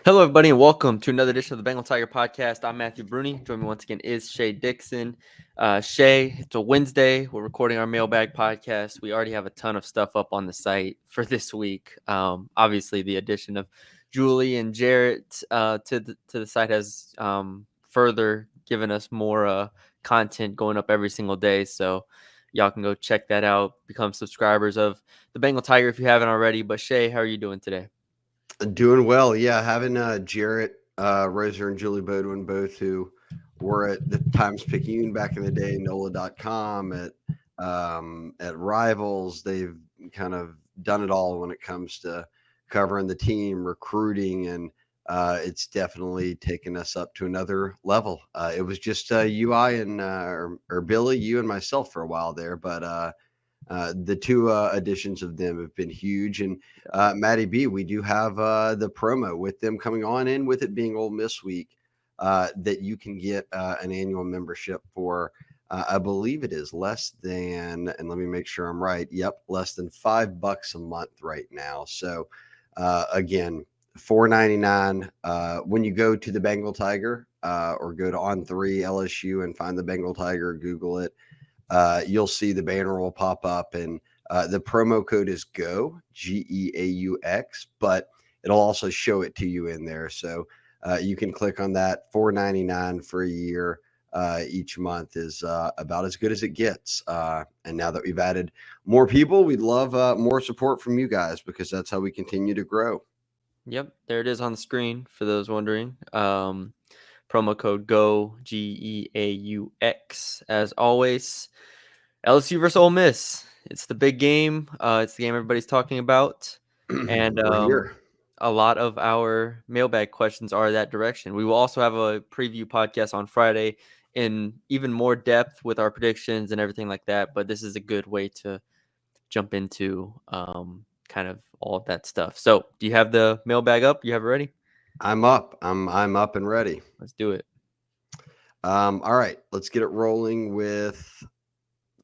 Hello, everybody, and welcome to another edition of the Bengal Tiger Podcast. I'm Matthew Bruni. Joining me once again is Shay Dixon. Shay, it's a Wednesday. We're recording our Mailbag podcast. We already have a ton of stuff up on the site for this week. Obviously, the addition of Julie and Jarrett to the site has further given us more content going up every single day. So y'all can go check that out. Become subscribers of the Bengal Tiger if you haven't already. But Shay, how are you doing today? Doing well, yeah. Having Jarrett, Roser, and Julie Bodwin, both who were at the Times Picayune back in the day, NOLA.com, at Rivals. They've kind of done it all when it comes to covering the team, recruiting, and it's definitely taken us up to another level. It was just UI and or Billy, you and myself for a while there, but the two additions of them have been huge. And Matty B, we do have the promo with them coming on, and with it being Ole Miss week, that you can get an annual membership for. I believe it is less than, and let me make sure I'm right. Yep, less than $5 a month right now. So again, $4.99. When you go to the Bengal Tiger or go to On3 LSU and find the Bengal Tiger, Google it. You'll see the banner will pop up, and the promo code is GEAUX, but it'll also show it to you in there. So you can click on that. $4.99 for a year each month is about as good as it gets. And now that we've added more people, we'd love more support from you guys, because that's how we continue to grow. Yep, there it is on the screen for those wondering. Promo code GO GEAUX. As always, LSU versus Ole Miss. It's the big game. It's the game everybody's talking about, and We're here. a lot of our mailbag questions are that direction. We will also have a preview podcast on Friday in even more depth with our predictions and everything like that. But this is a good way to jump into kind of all of that stuff. So, do you have the mailbag up? You have it ready? I'm up. I'm up and ready. Let's do it. All right, let's get it rolling with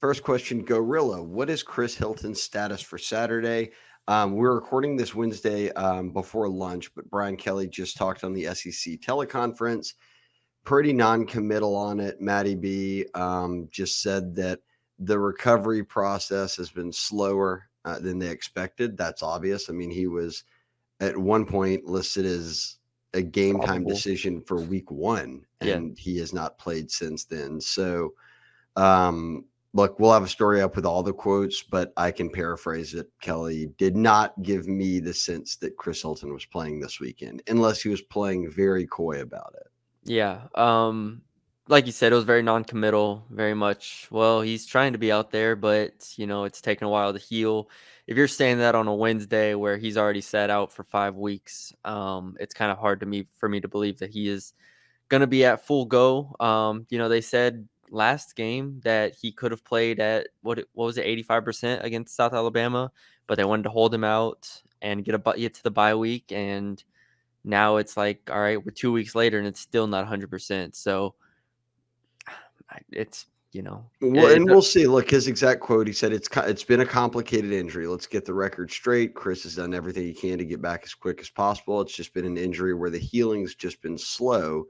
first question. Gorilla, what is Chris Hilton's status for Saturday? We're recording this Wednesday before lunch, but Brian Kelly just talked on the SEC teleconference. Pretty non-committal on it. Matty B just said that the recovery process has been slower than they expected. That's obvious. I mean, he was at one point listed as a game time Probable. decision for week one, Yeah. and he has not played since then. So, look, we'll have a story up with all the quotes, but I can paraphrase it. Kelly did not give me the sense that Chris Hilton was playing this weekend, unless he was playing very coy about it. Yeah. Like you said, it was very non-committal, very much. Well, he's trying to be out there, but it's taken a while to heal. If you're saying that on a Wednesday where he's already sat out for 5 weeks, it's kind of hard for me to believe that he is going to be at full go. They said last game that he could have played at what was it, 85% against South Alabama, but they wanted to hold him out and get to the bye week, and now it's like, all right, we're 2 weeks later and it's still not 100%. So it's, Well, and we'll see. Look, his exact quote, he said, it's been a complicated injury. Let's get the record straight. Chris has done everything he can to get back as quick as possible. It's just been an injury where the healing's just been slow,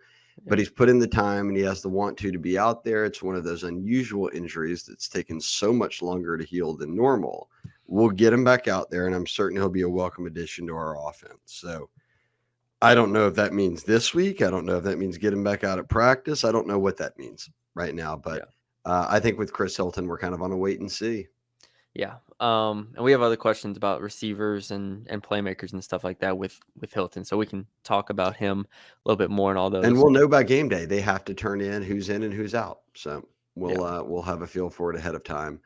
but he's put in the time and he has the want to be out there. It's one of those unusual injuries that's taken so much longer to heal than normal. We'll get him back out there, and I'm certain he'll be a welcome addition to our offense. So I don't know if that means this week. I don't know if that means get him back out at practice. I don't know what that means right now, but I think with Chris Hilton, we're kind of on a wait and see. Yeah. And we have other questions about receivers and playmakers and stuff like that with Hilton. So we can talk about him a little bit more and all those. And we'll know by game day. They have to turn in who's in and who's out. So we'll have a feel for it ahead of time.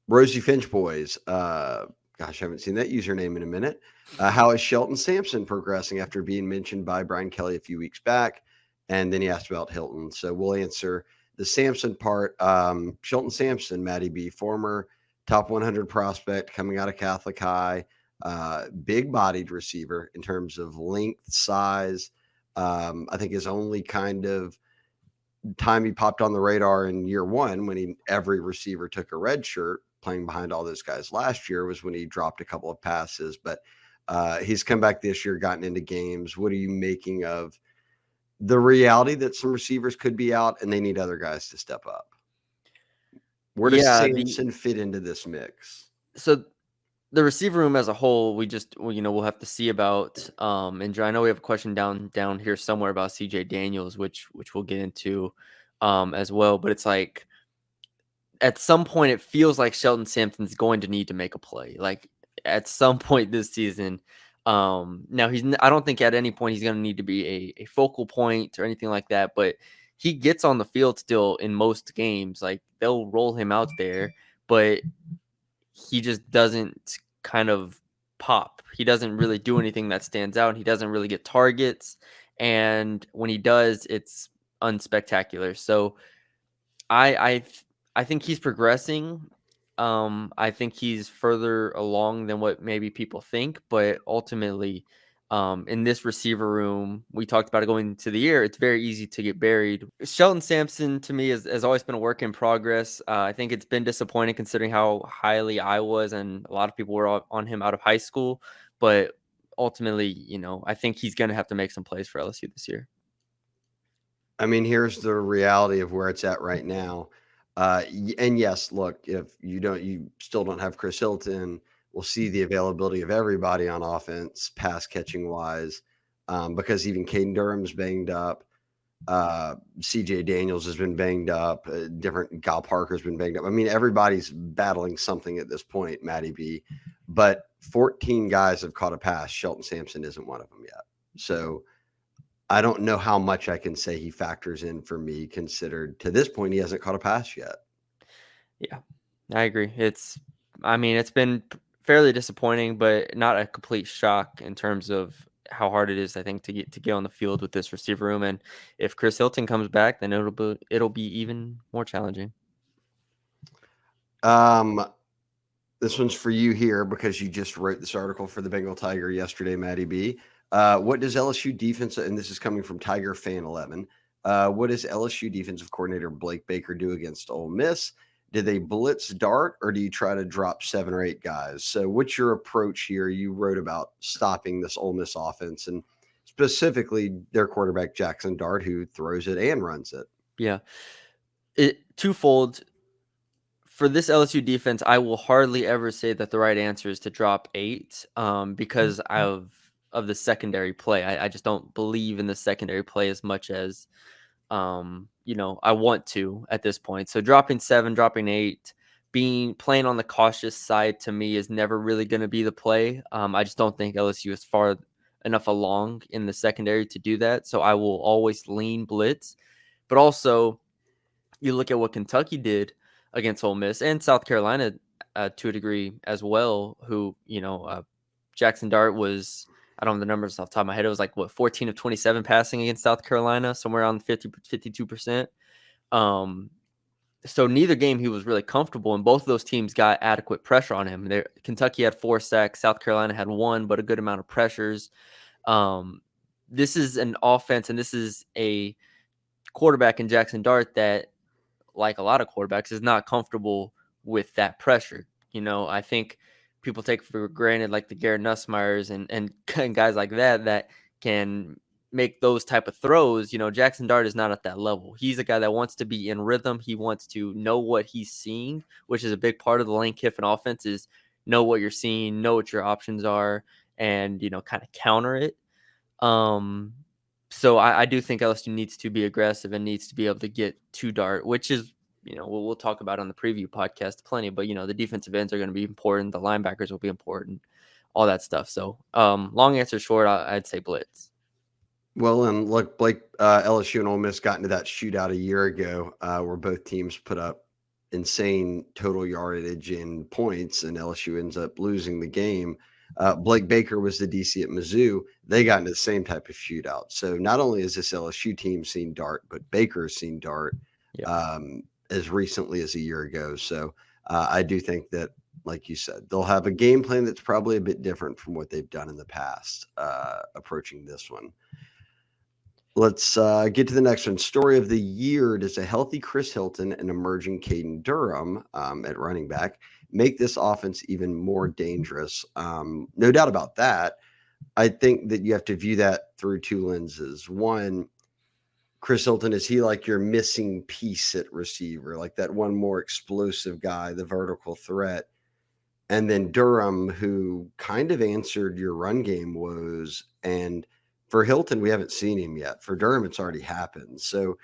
Rosie Finch boys. Gosh, I haven't seen that username in a minute. How is Shelton Sampson progressing after being mentioned by Brian Kelly a few weeks back? And then he asked about Hilton. So we'll answer the Sampson part. Shelton Sampson, Matty B, former top 100 prospect coming out of Catholic High, big-bodied receiver in terms of length, size. I think his only kind of time he popped on the radar in year one, when every receiver took a red shirt playing behind all those guys last year, was when he dropped a couple of passes. But He's come back this year, gotten into games. What are you making of the reality that some receivers could be out and they need other guys to step up? Where does Yeah, Sampson fit into this mix? so the receiver room as a whole, we'll have to see about. And I know we have a question down here somewhere about CJ Daniels, which we'll get into as well. But it's like at some point it feels like Shelton Sampson's going to need to make a play. Like at some point this season. Now I don't think at any point he's going to need to be a focal point or anything like that, but he gets on the field still in most games. Like they'll roll him out there, but he just doesn't kind of pop. He doesn't really do anything that stands out. He doesn't really get targets, and when he does, it's unspectacular. So I I think he's progressing. I think he's further along than what maybe people think, but ultimately, in this receiver room, we talked about it going into the year. It's very easy to get buried. Shelton Sampson to me has always been a work in progress. I think it's been disappointing considering how highly I was, and a lot of people were on him out of high school. But ultimately, I think he's going to have to make some plays for LSU this year. I mean, here's the reality of where it's at right now. And yes, look, if you still don't have Chris Hilton, we'll see the availability of everybody on offense, pass catching wise, because even Caden Durham's banged up. CJ Daniels has been banged up. Different Gal Parker's been banged up. I mean, everybody's battling something at this point, Matty B. But 14 guys have caught a pass. Shelton Sampson isn't one of them yet. So I don't know how much I can say he factors in for me, considered to this point he hasn't caught a pass yet. Yeah, I agree. It's been fairly disappointing, but not a complete shock in terms of how hard it is, I think, to get on the field with this receiver room. And if Chris Hilton comes back, then it'll be even more challenging. This one's for you here because you just wrote this article for the Bengal Tiger yesterday, Matty B. What does LSU defense, and this is coming from Tiger Fan 11, what does LSU defensive coordinator Blake Baker do against Ole Miss? Do they blitz dart or do you try to drop 7 or 8 guys? So what's your approach here? You wrote about stopping this Ole Miss offense and specifically their quarterback Jackson Dart, who throws it and runs it. Yeah, twofold. For this LSU defense, I will hardly ever say that the right answer is to drop 8 because of the secondary play. I just don't believe in the secondary play as much as I want to at this point. So dropping 7, dropping 8, playing on the cautious side to me is never really going to be the play. I just don't think LSU is far enough along in the secondary to do that. So I will always lean blitz, but also you look at what Kentucky did against Ole Miss and South Carolina to a degree as well, who, Jackson Dart was, I don't have the numbers off the top of my head. It was like, 14 of 27 passing against South Carolina, somewhere around 52%. So neither game he was really comfortable, and both of those teams got adequate pressure on him. Kentucky had 4 sacks, South Carolina had 1, but a good amount of pressures. This is an offense, and this is a quarterback in Jackson Dart that, like a lot of quarterbacks, is not comfortable with that pressure. I think people take for granted like the Garrett Nussmeyers and guys like that can make those type of throws. Jackson Dart is not at that level. He's a guy that wants to be in rhythm. He wants to know what he's seeing, which is a big part of the Lane Kiffin offense, is know what you're seeing, know what your options are, and kind of counter it. So I do think LSU needs to be aggressive and needs to be able to get to Dart, which is, we'll talk about on the preview podcast plenty, but, the defensive ends are going to be important. The linebackers will be important, all that stuff. So long answer short, I'd say blitz. Well, and look, Blake, LSU and Ole Miss got into that shootout a year ago where both teams put up insane total yardage in points, and LSU ends up losing the game. Blake Baker was the DC at Mizzou. They got into the same type of shootout. So not only has this LSU team seen Dart, but Baker's seen Dart as recently as a year ago. So I do think that, like you said, they'll have a game plan that's probably a bit different from what they've done in the past approaching this one. Let's get to the next one. Story of the year. Does a healthy Chris Hilton and emerging Kadyn Durham at running back make this offense even more dangerous. No doubt about that. I think that you have to view that through two lenses. One, Chris Hilton, is he like your missing piece at receiver, like that one more explosive guy, the vertical threat? And then Durham, who kind of answered your run game woes. And for Hilton, we haven't seen him yet. For Durham, it's already happened. So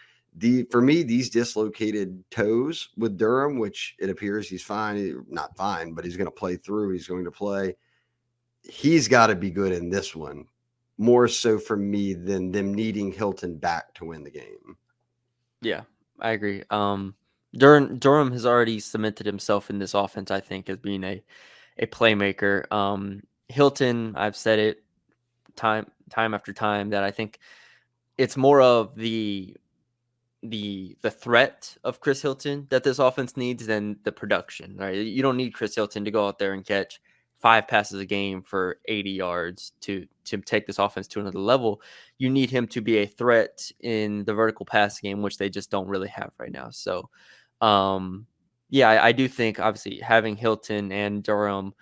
for me, these dislocated toes with Durham, which it appears he's fine, not fine, but he's going to play through. He's going to play. He's got to be good in this one, more so for me than them needing Hilton back to win the game. Yeah, I agree. Durham has already cemented himself in this offense, I think, as being a playmaker. Hilton, I've said it time after time that I think it's more of the threat of Chris Hilton that this offense needs than the production. Right? You don't need Chris Hilton to go out there and catch 5 passes a game for 80 yards to take this offense to another level. You need him to be a threat in the vertical pass game, which they just don't really have right now. So, yeah, I do think obviously having Hilton and Durham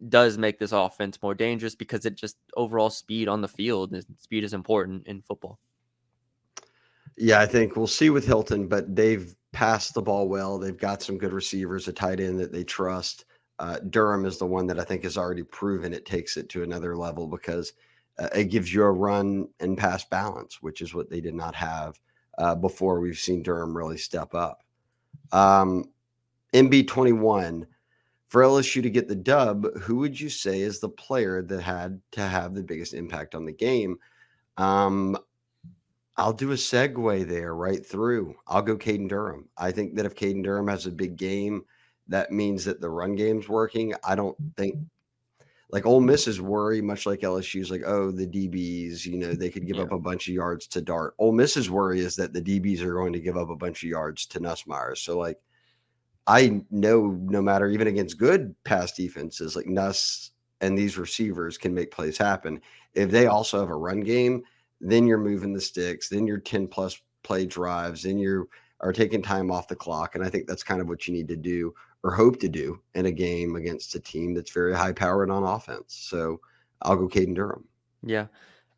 does make this offense more dangerous because it just overall speed on the field, and speed is important in football. Yeah, I think we'll see with Hilton, but they've passed the ball well. They've got some good receivers, a tight end that they trust. Durham is the one that I think has already proven it takes it to another level because it gives you a run and pass balance, which is what they did not have before we've seen Durham really step up. MB21, for LSU to get the dub, who would you say is the player that had to have the biggest impact on the game? I'll do a segue there right through. I'll go Kadyn Durham. I think that if Kadyn Durham has a big game, that means that the run game's working. I don't think like Ole Miss's worry, much like LSU's, like, oh, the DBs, they could give Yeah. up a bunch of yards to Dart. Ole Miss's worry is that the DBs are going to give up a bunch of yards to Nussmeier. So, like, I know no matter even against good pass defenses, like Nuss and these receivers can make plays happen. If they also have a run game, then you're moving the sticks, then you're 10 plus play drives, then you are taking time off the clock. And I think that's kind of what you need to do or hope to do in a game against a team that's very high powered on offense. So I'll go Kadyn Durham. Yeah.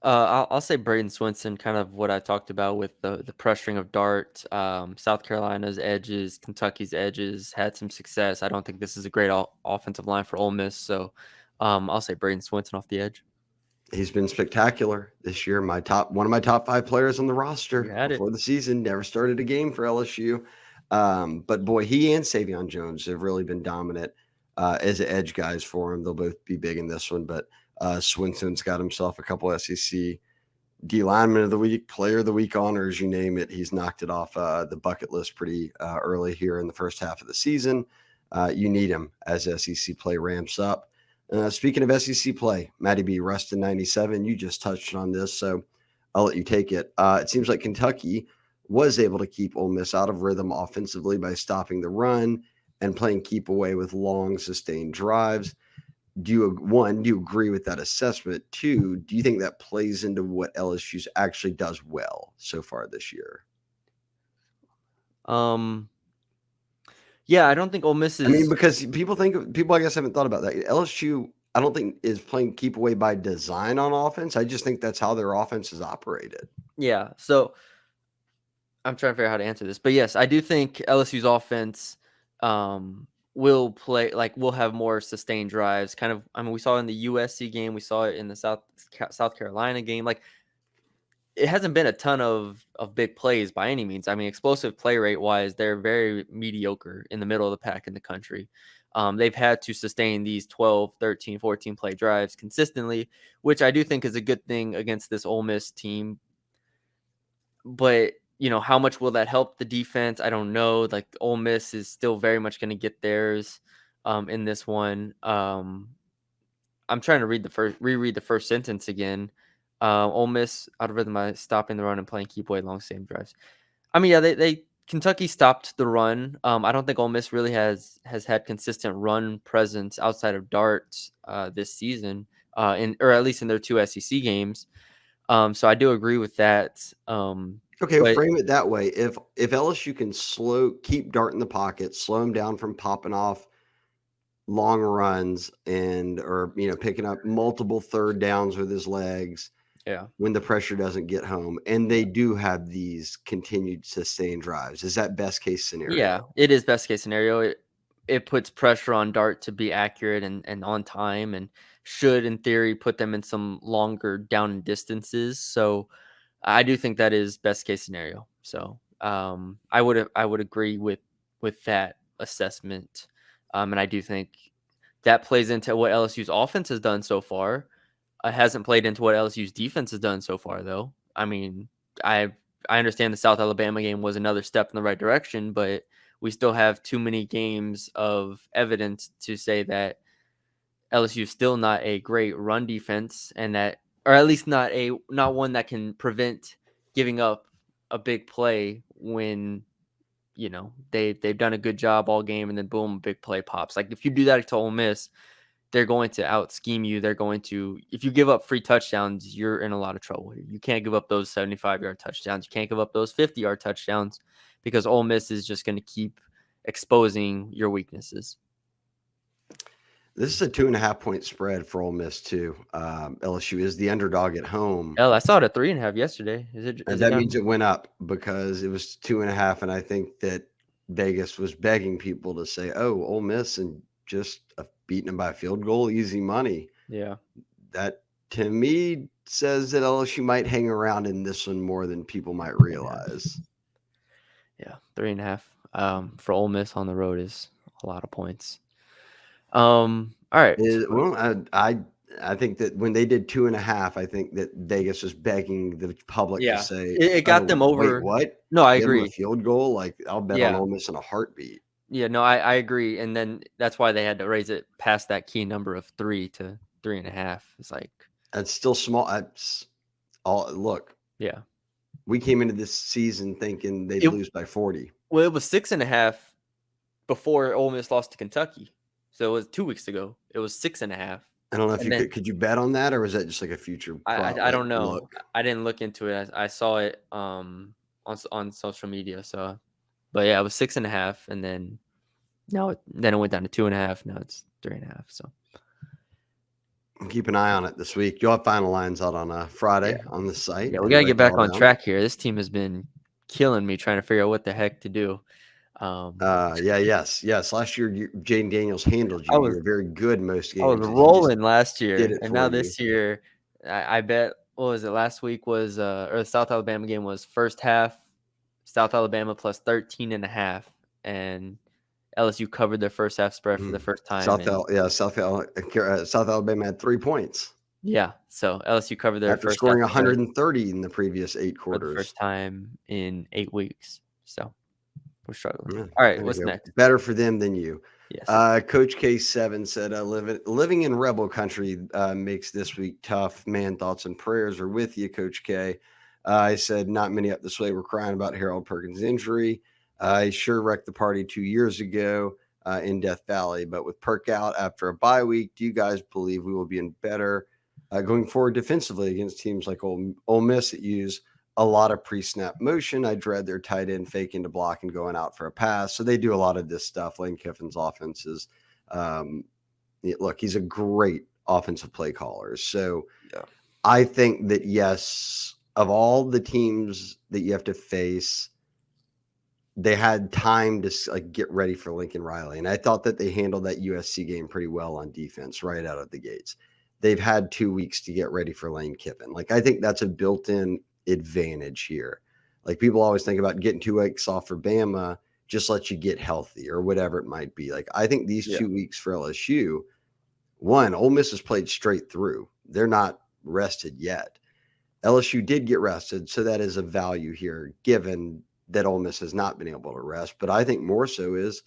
I'll say Braden Swinson, kind of what I talked about with the pressuring of Dart. South Carolina's edges, Kentucky's edges had some success. I don't think this is a great offensive line for Ole Miss, so I'll say Braden Swinson off the edge. He's been spectacular this year. One of my top 5 players on the roster before the season. Never started a game for LSU, but boy, he and Savion Jones have really been dominant as edge guys for him. They'll both be big in this one, but Swinson's got himself a couple SEC D lineman of the week, player of the week honors, you name it. He's knocked it off the bucket list pretty early here in the first half of the season. You need him as SEC play ramps up. Speaking of SEC play, Matty B, Rustin 97, you just touched on this, so I'll let you take it. It seems like Kentucky was able to keep Ole Miss out of rhythm offensively by stopping the run and playing keep away with long, sustained drives. Do you agree with that assessment? 2, do you think that plays into what LSU's actually does well so far this year? Yeah, I don't think Ole Miss is. I mean, because people, I guess, haven't thought about that. LSU, I don't think is playing keep away by design on offense. I just think that's how their offense is operated. Yeah, so I'm trying to figure out how to answer this, but yes, I do think LSU's offense will have more sustained drives. Kind of, I mean, we saw it in the USC game, we saw it in the South Carolina game. Like, it hasn't been a ton of big plays by any means. I mean, explosive play rate wise, they're very mediocre in the middle of the pack in the country. They've had to sustain these 12, 13, 14 play drives consistently, which I do think is a good thing against this Ole Miss team. But, how much will that help the defense? I don't know. Like, Ole Miss is still very much going to get theirs in this one. I'm trying to reread the first sentence again. Ole Miss out of rhythm by stopping the run and playing keep away long same drives. I mean, yeah, they Kentucky stopped the run. I don't think Ole Miss really has had consistent run presence outside of Dart this season, or at least in their 2 SEC games. So I do agree with that. Okay, well, frame it that way. If LSU can keep Dart in the pocket, slow him down from popping off long runs or picking up multiple third downs with his legs Yeah. when the pressure doesn't get home. And they do have these continued sustained drives. Is that best case Yeah, scenario? it is best case scenario. It puts pressure on Dart to be accurate and on time, and should, in theory, put them in some longer down and distances. So I do think that is best case scenario. So I would agree with that assessment, and I do think that plays into what LSU's offense has done so far. Hasn't played into what LSU's defense has done so far, though. I mean, I I understand the South Alabama game was another step in the right direction, but we still have too many games of evidence to say that LSU is still not a great run defense, and that, or at least not one that can prevent giving up a big play when they've done a good job all game, and then boom, big play pops. Like if you do that to Ole Miss, they're going to out scheme you. They're going to, if you give up free touchdowns, you're in a lot of trouble here. You can't give up those 75-yard touchdowns. You can't give up those 50-yard touchdowns because Ole Miss is just going to keep exposing your weaknesses. This is a 2.5-point spread for Ole Miss too. LSU is the underdog at home. I saw it at 3.5 yesterday. And Is it that means down? it went up because it was 2.5, and I think that Vegas was begging people to say, "Oh, Ole Miss and just beating them by a field goal, easy money." Yeah. That to me says that LSU might hang around in this one more than people might 3.5. realize. Yeah, 3.5. For Ole Miss on the road is a lot of points. All right. Well, I think that when they did 2.5, I think that Vegas was begging the public to Yeah, say, it got "Oh, them wait, over. what? No, I Give them a agree. field goal? Like I'll bet on Yeah. Ole Miss in a heartbeat." Yeah, no, I agree. And then that's why they had to raise it past that key number of 3 to 3.5. It's like, That's still small. That's all. Look, yeah. we came into this season thinking they'd It lose by 40. Well, it was 6.5 before Ole Miss lost to Kentucky. So it was 2 weeks ago. It was 6.5. I don't know if And you then could you bet on that, or was that just like a future I like don't know. look? I didn't look into it. I saw it on social media. So, but yeah, it was 6.5, and then then it went down to 2.5. Now it's 3.5. So Keep an eye on it this week. You'll have final lines out on a yeah, Friday on the site we and gotta get break it back all on down. track here. This team has been killing me trying to figure out what the heck to do. Yes. Last year, Jaden Daniels handled I you. You was were very good most I was games, and he just rolling last did year, it and for now you. this year, I bet, what was it, last week was or the South Alabama game was first half South Alabama plus 13.5, and LSU covered their first half spread for the first time. And South Alabama had 3 points yeah, so LSU covered their after first half scoring spread 130 in the previous 8 for the quarters. first time in 8 weeks. So we're struggling. Yeah, All right, there you what's go. next? Better for them than you. Yes. Coach K7 said, living in rebel country makes this week tough. Man, thoughts and prayers are with you, Coach K. I said, not many up this way were crying about Harold Perkins' injury. He sure wrecked the party 2 years ago in Death Valley. But with Perk out after a bye week, do you guys believe we will be in better going forward defensively against teams like Ole Miss that use a lot of pre-snap motion? I dread their tight end faking to block and going out for a pass. So they do a lot of this stuff. Lane Kiffin's offense is, look, he's a great offensive play caller. So Yeah. I think that, yes, of all the teams that you have to face, they had time to get ready for Lincoln Riley. And I thought that they handled that USC game pretty well on defense right out of the gates. They've had 2 weeks to get ready for Lane Kiffin. Like, I think that's a built-in advantage here. Like, people always think about getting 2 weeks off for Bama, just let you get healthy or whatever it might be. Like, I think these Yeah. 2 weeks for LSU, one, Ole Miss has played straight through. They're not rested yet. LSU did get rested, so that is a value here, given that Ole Miss has not been able to rest. But I think more so is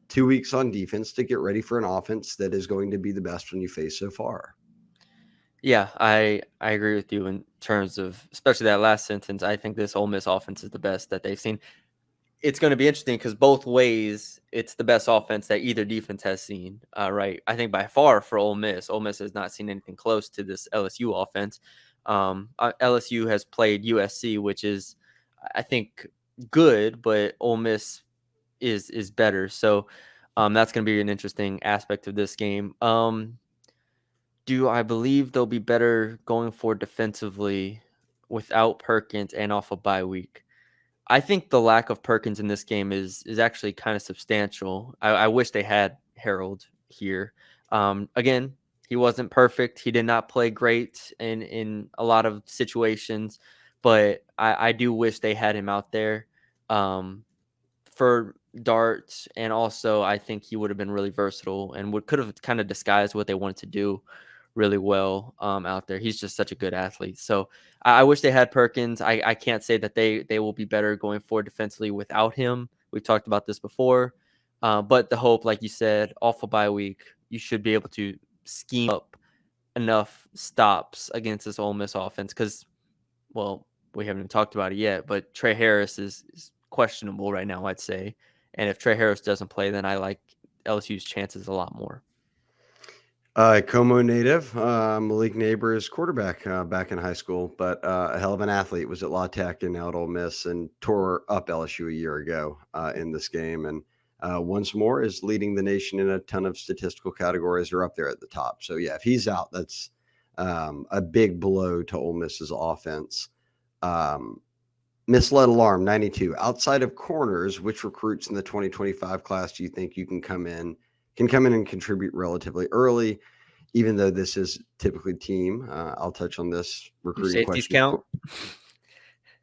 2 weeks on defense to get ready for an offense that is going to be the best one you face so far. Yeah, I agree with you in terms of, especially that last sentence. I think this Ole Miss offense is the best that they've seen. It's going to be interesting because both ways, it's the best offense that either defense has seen. Right, I think by far for Ole Miss has not seen anything close to this LSU offense. LSU has played USC, which is, I think, good, but Ole Miss is better. So That's going to be an interesting aspect of this game. Do I believe they'll be better going forward defensively without Perkins and off a bye week? I think the lack of Perkins in this game is actually kind of substantial. I wish they had Harold here. Again, he wasn't perfect. He did not play great in a lot of situations, but I do wish they had him out there for darts, and also I think he would have been really versatile and could have kind of disguised what they wanted to do really well out there. He's just such a good athlete. So I wish they had Perkins. I can't say that they will be better going forward defensively without him. We've talked about this before. But the hope, like you said, off a bye week, you should be able to scheme up enough stops against this Ole Miss offense because, well, we haven't even talked about it yet, but Trey Harris is questionable right now, I'd say. And if Trey Harris doesn't play, then I like LSU's chances a lot more. Como native, Malik Neighbors quarterback back in high school, but a hell of an athlete. Was at La Tech and now at Ole Miss and tore up LSU a year ago in this game. And once more is leading the nation in a ton of statistical categories or up there at the top. So, yeah, if he's out, that's a big blow to Ole Miss's offense. Misled Alarm 92. Outside of corners, which recruits in the 2025 class do you think you can come in and contribute relatively early, even though this is typically team? I'll touch on this recruiting Safeties question. count?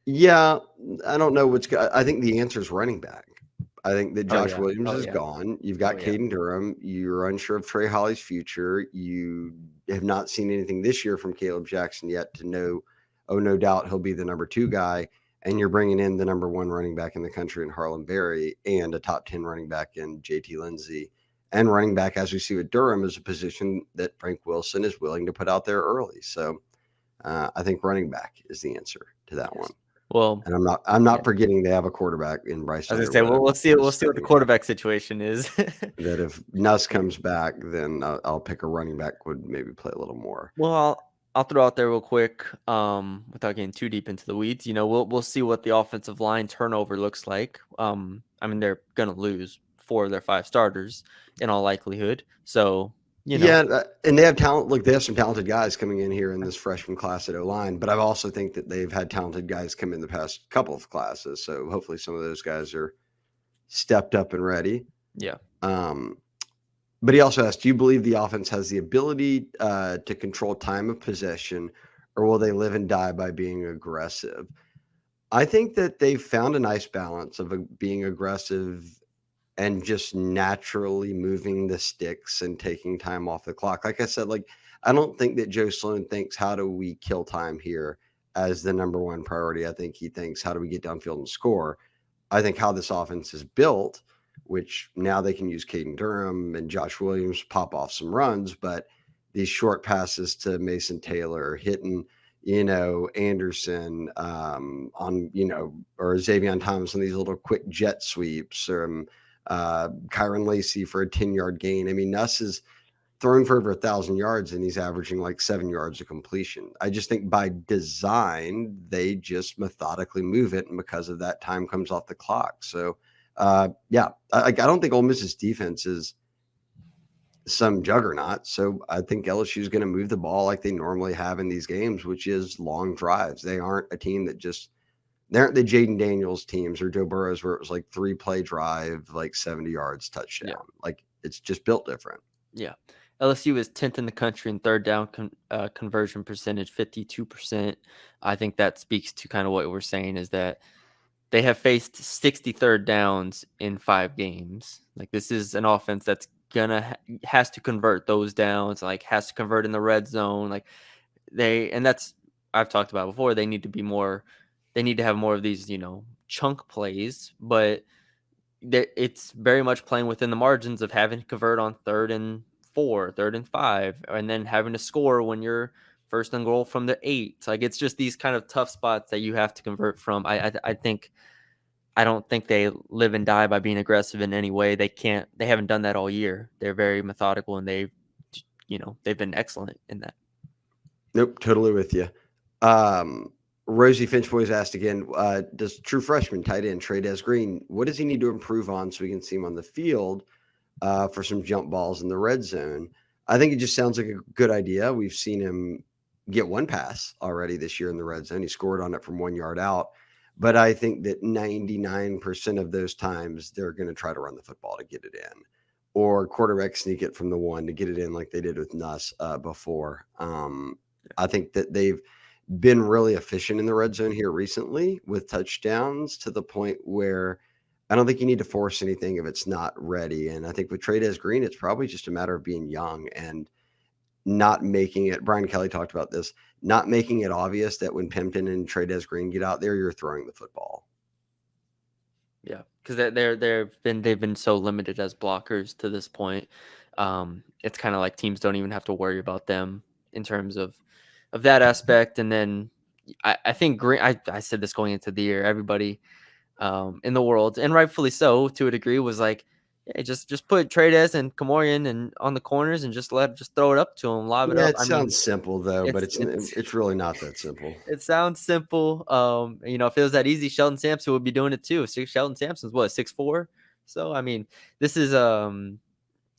Yeah, I don't know I think the answer is running back. I think that Josh Williams is gone. You've got Kadyn Durham. You're unsure of Trey Holly's future. You have not seen anything this year from Caleb Jackson yet to know, no doubt he'll be the number 2 guy. And you're bringing in the number 1 running back in the country in Harlem Berry and a top 10 running back in JT Lindsey. And running back, as we see with Durham, is a position that Frank Wilson is willing to put out there early. So I think running back is the answer to that one. Well, and I'm not forgetting they have a quarterback in Bryce Underwood. I was gonna say, well, we'll see what the quarterback situation is. That if Nuss comes back, then I'll pick a running back would maybe play a little more. Well, I'll throw out there real quick, without getting too deep into the weeds. We'll see what the offensive line turnover looks like. I mean, they're gonna lose 4 of their 5 starters in all likelihood. So, yeah, and they have talent. Look, they have some talented guys coming in here in this freshman class at O-line, but I also think that they've had talented guys come in the past couple of classes. So hopefully some of those guys are stepped up and ready. Yeah. But he also asked, do you believe the offense has the ability to control time of possession, or will they live and die by being aggressive? I think that they've found a nice balance of being aggressive and just naturally moving the sticks and taking time off the clock. Like I said, I don't think that Joe Sloan thinks, how do we kill time here as the number 1 priority? I think he thinks, how do we get downfield and score? I think how this offense is built, which now they can use Kadyn Durham and Josh Williams, pop off some runs, but these short passes to Mason Taylor, hitting, Anderson or Xavier Thomas on these little quick jet sweeps, or Kyron Lacey for a 10-yard gain. I mean, Nuss is thrown for over 1,000 yards and he's averaging like 7 yards of completion. I just think by design, they just methodically move it. And because of that, time comes off the clock. So, I don't think Ole Miss's defense is some juggernaut. So I think LSU is going to move the ball like they normally have in these games, which is long drives. They aren't a team that they aren't the Jaden Daniels teams or Joe Burrows where it was like 3-play drive, like 70 yards, touchdown. Yeah. Like it's just built different. Yeah. LSU is 10th in the country in third down conversion percentage, 52%. I think that speaks to kind of what we're saying, is that they have faced 60 third downs in 5 games. Like, this is an offense that's has to convert those downs, has to convert in the red zone. I've talked about before, they need to have more of these, chunk plays, but it's very much playing within the margins of having to convert on 3rd and 4, 3rd and 5, and then having to score when you're first and goal from the 8. It's just these kind of tough spots that you have to convert from. I don't think they live and die by being aggressive in any way. They haven't done that all year. They're very methodical, and they've been excellent in that. Nope. Totally with you. Rosie Finchboy's asked again, does true freshman tight end Trey Green, what does he need to improve on so we can see him on the field? for some jump balls in the red zone. I think it just sounds like a good idea. We've seen him get one pass already this year in the red zone. He scored on it from 1 yard out. But I think that 99% of those times they're going to try to run the football to get it in, or quarterback sneak it from the 1 to get it in like they did with Nuss before. I think that they've been really efficient in the red zone here recently with touchdowns to the point where I don't think you need to force anything if it's not ready. And I think with Trey Green, it's probably just a matter of being young and not making it. Brian Kelly talked about this, not making it obvious that when Pimpton and Trey Green get out there, you're throwing the football. Yeah, because they've been so limited as blockers to this point. It's kind of like teams don't even have to worry about them in terms of that aspect. And then I think Green. I said this going into the year. Everybody in the world, and rightfully so to a degree, was like, yeah, just put Trades and Kamorian and on the corners and just throw it up to him, lob it Yeah, up. it I mean, sounds simple though, but it's it's really not that simple. it sounds simple. If it was that easy, Shelton Sampson would be doing it too. Shelton Sampson's what, 6'4"? So I mean, this is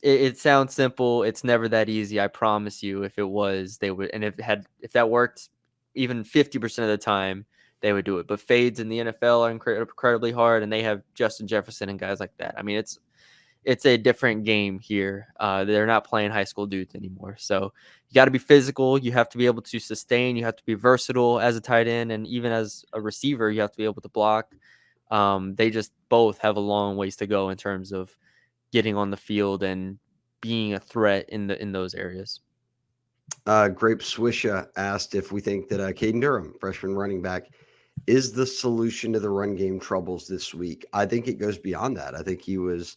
it sounds simple. It's never that easy. I promise you. If it was, they would, and if that worked, even 50% of the time, they would do it. But fades in the NFL are incredibly hard, and they have Justin Jefferson and guys like that. I mean, it's a different game here. They're not playing high school dudes anymore. So you got to be physical. You have to be able to sustain. You have to be versatile as a tight end, and even as a receiver, you have to be able to block. They just both have a long ways to go in terms of getting on the field and being a threat in those areas. Grape Swisha asked if we think that Caden Durham, freshman running back, is the solution to the run game troubles this week. I think it goes beyond that. I think he was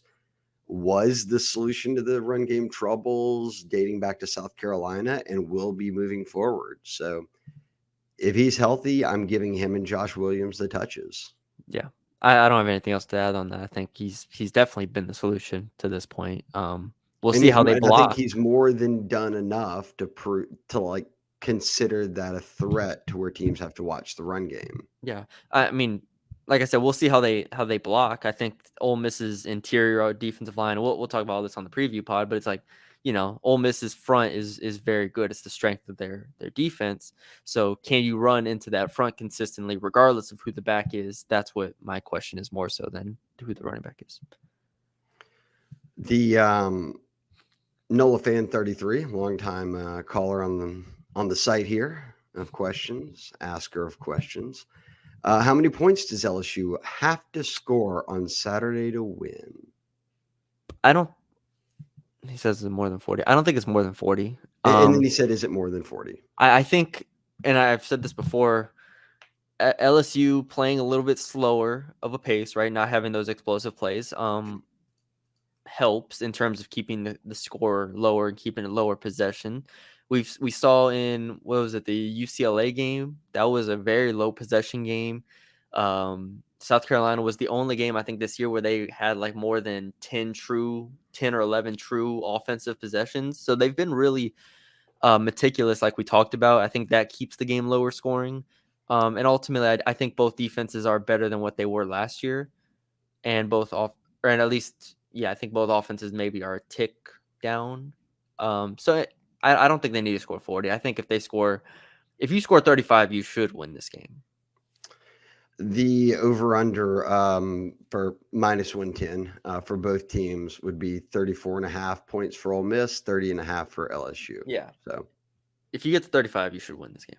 the solution to the run game troubles dating back to South Carolina and will be moving forward. So if he's healthy, I'm giving him and Josh Williams the touches. Yeah. I don't have anything else to add on that. I think he's definitely been the solution to this point. We'll see how they And I think block. he's more than done enough to like consider that a threat to where teams have to watch the run game. Yeah. I mean, like I said, we'll see how they block. I think Ole Miss's interior defensive line. We'll talk about all this on the preview pod, but it's like, Ole Miss's front is very good. It's the strength of their defense. So can you run into that front consistently, regardless of who the back is? That's what my question is more so than who the running back is. The Nola Fan 33, longtime caller on the site here of questions, asker of questions. How many points does LSU have to score on Saturday to win? He says it's more than 40. I don't think it's more than 40. And then he said, is it more than 40? I think, and I've said this before, LSU playing a little bit slower of a pace, right? Not having those explosive plays helps in terms of keeping the score lower and keeping it lower possession. We saw in, what was it, the UCLA game? That was a very low possession game. South Carolina was the only game I think this year where they had like more than 10 or 11 true offensive possessions. So they've been really meticulous, like we talked about. I think that keeps the game lower scoring. And ultimately, I think both defenses are better than what they were last year, and I think both offenses maybe are a tick down. So I don't think they need to score 40. I think if you score 35, you should win this game. The over-under for -110 for both teams would be 34.5 points for Ole Miss, 30.5 for LSU. Yeah. So if you get to 35, you should win this game.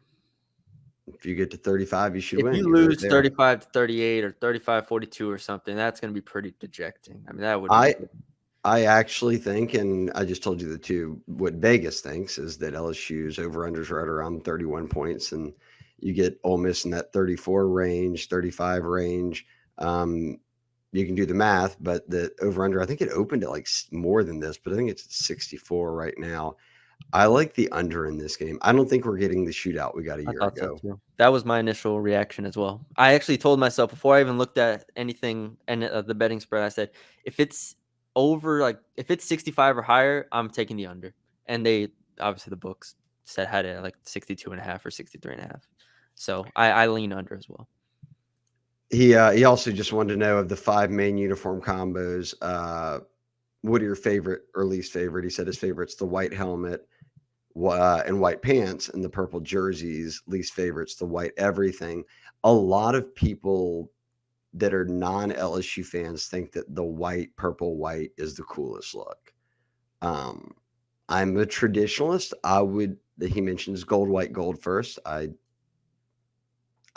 If you get to 35, you should win. If you lose 35-38 or 35-42 or something, that's going to be pretty dejecting. I mean, that would. I actually think, and I just told you the two, what Vegas thinks is that LSU's over-unders right around 31 points, and you get Ole Miss in that 34 range, 35 range. You can do the math, but the over-under, I think it opened at like more than this, but I think it's at 64 right now. I like the under in this game. I don't think we're getting the shootout we got a year ago. So that was my initial reaction as well. I actually told myself before I even looked at anything and the betting spread, I said, if it's if it's 65 or higher, I'm taking the under. And they, obviously the books had it at like 62.5 or 63.5. So I lean under as well. He also just wanted to know of the 5 main uniform combos, what are your favorite or least favorite? He said his favorite's the white helmet and white pants, and the purple jerseys. Least favorite's the white everything. A lot of people that are non-LSU fans think that the white, purple, white is the coolest look. I'm a traditionalist. He mentions gold, white, gold first. I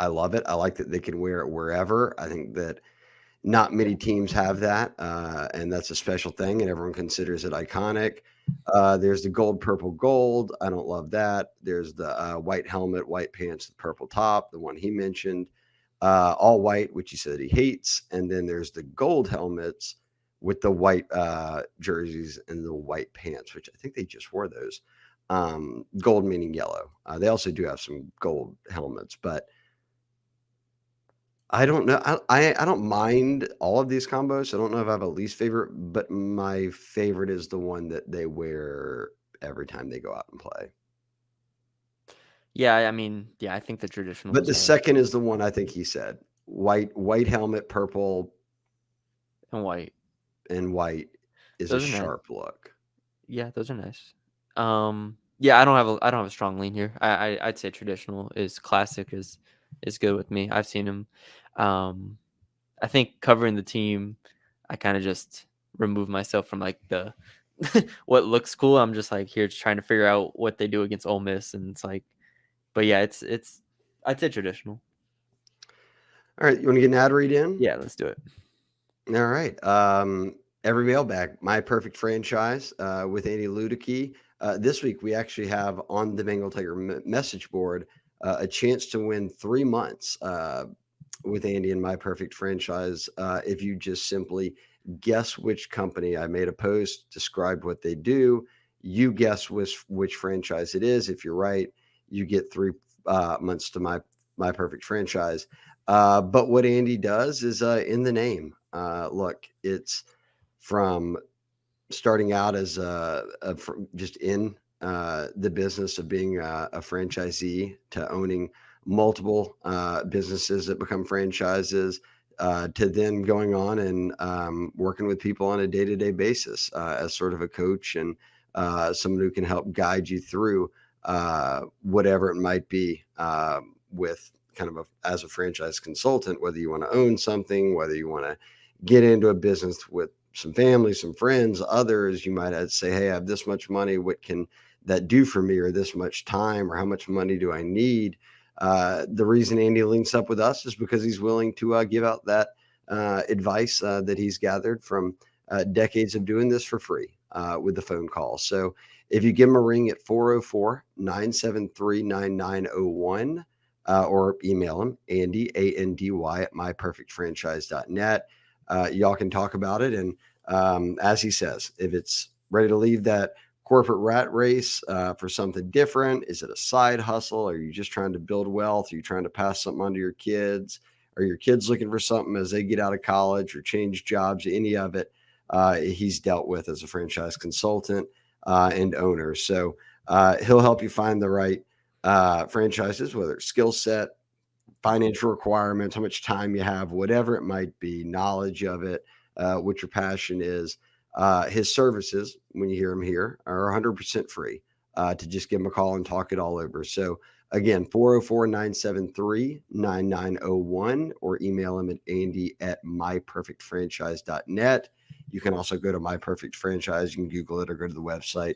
love it. I like that they can wear it wherever. I think that not many teams have that, and that's a special thing, and everyone considers it iconic. There's the gold, purple, gold. I don't love that. There's the white helmet, white pants, the purple top, the one he mentioned. All white, which he said he hates. And then there's the gold helmets with the white jerseys and the white pants, which I think they just wore those. Gold meaning yellow. They also do have some gold helmets, but I don't know. I don't mind all of these combos. I don't know if I have a least favorite, but my favorite is the one that they wear every time they go out and play. Yeah, I mean, yeah, I think the traditional. But the second is the one I think he said. White helmet, purple, and white is Those a are nice. sharp look. Yeah, those are nice. Yeah, I don't have a strong lean here. I'd say traditional is classic is good with me. I've seen him. I think covering the team, I kind of just remove myself from like the what looks cool. I'm just like here trying to figure out what they do against Ole Miss, and it's like, but yeah, it's I'd say traditional. All right, you want to get an ad read in? Yeah, let's do it. All right. Every mailbag, my perfect franchise with Andy Luedecke. This week, we actually have on the Bengal Tiger message board a chance to win 3 months with Andy and my perfect franchise. If you just simply guess which company, I made a post, described what they do. You guess which franchise it is. If you're right, you get 3 months to my perfect franchise. But what Andy does is in the name. Look, it's from starting out as just in the business of being a franchisee to owning multiple businesses that become franchises to then going on and working with people on a day-to-day basis as sort of a coach and someone who can help guide you through whatever it might be with kind of as a franchise consultant, whether you want to own something, whether you want to get into a business with some family, some friends, others. You might say, hey, I have this much money. What can that do for me? Or this much time? Or how much money do I need? The reason Andy links up with us is because he's willing to give out that advice that he's gathered from decades of doing this for free with the phone call. So if you give him a ring at 404-973-9901 or email him, Andy, ANDY, at myperfectfranchise.net. Y'all can talk about it. And as he says, if it's ready to leave that corporate rat race for something different, is it a side hustle? Are you just trying to build wealth? Are you trying to pass something on to your kids? Are your kids looking for something as they get out of college or change jobs? Any of it he's dealt with as a franchise consultant and owner. So he'll help you find the right franchises, whether it's skill set, financial requirements, how much time you have, whatever it might be, knowledge of it, what your passion is. His services, when you hear him here, are 100% free to just give him a call and talk it all over. So again, 404-973-9901 or email him at andy@myperfectfranchise.net. You can also go to My Perfect Franchise. You can Google it or go to the website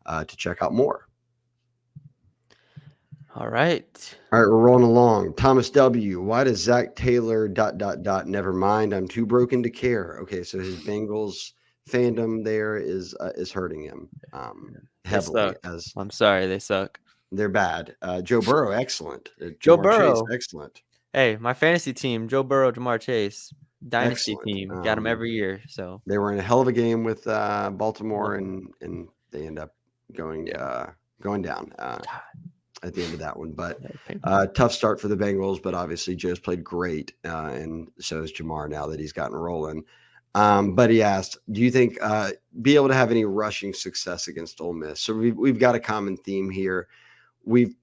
to check out more. All right. All right, we're rolling along. Thomas W. Why does Zach Taylor ... Never mind. I'm too broken to care. Okay, so his Bengals fandom there is hurting him heavily. As I'm sorry, they suck. They're bad. Joe Burrow, excellent. Joe Jamar Burrow, Chase, excellent. Hey, my fantasy team: Joe Burrow, Jamar Chase, dynasty Excellent. team, got him every year. So they were in a hell of a game with Baltimore, and they end up going down. At the end of that one, but tough start for the Bengals, but obviously Joe's played great, and so is Jamar now that he's gotten rolling. But he asked, do you think be able to have any rushing success against Ole Miss? So we've got a common theme here. We've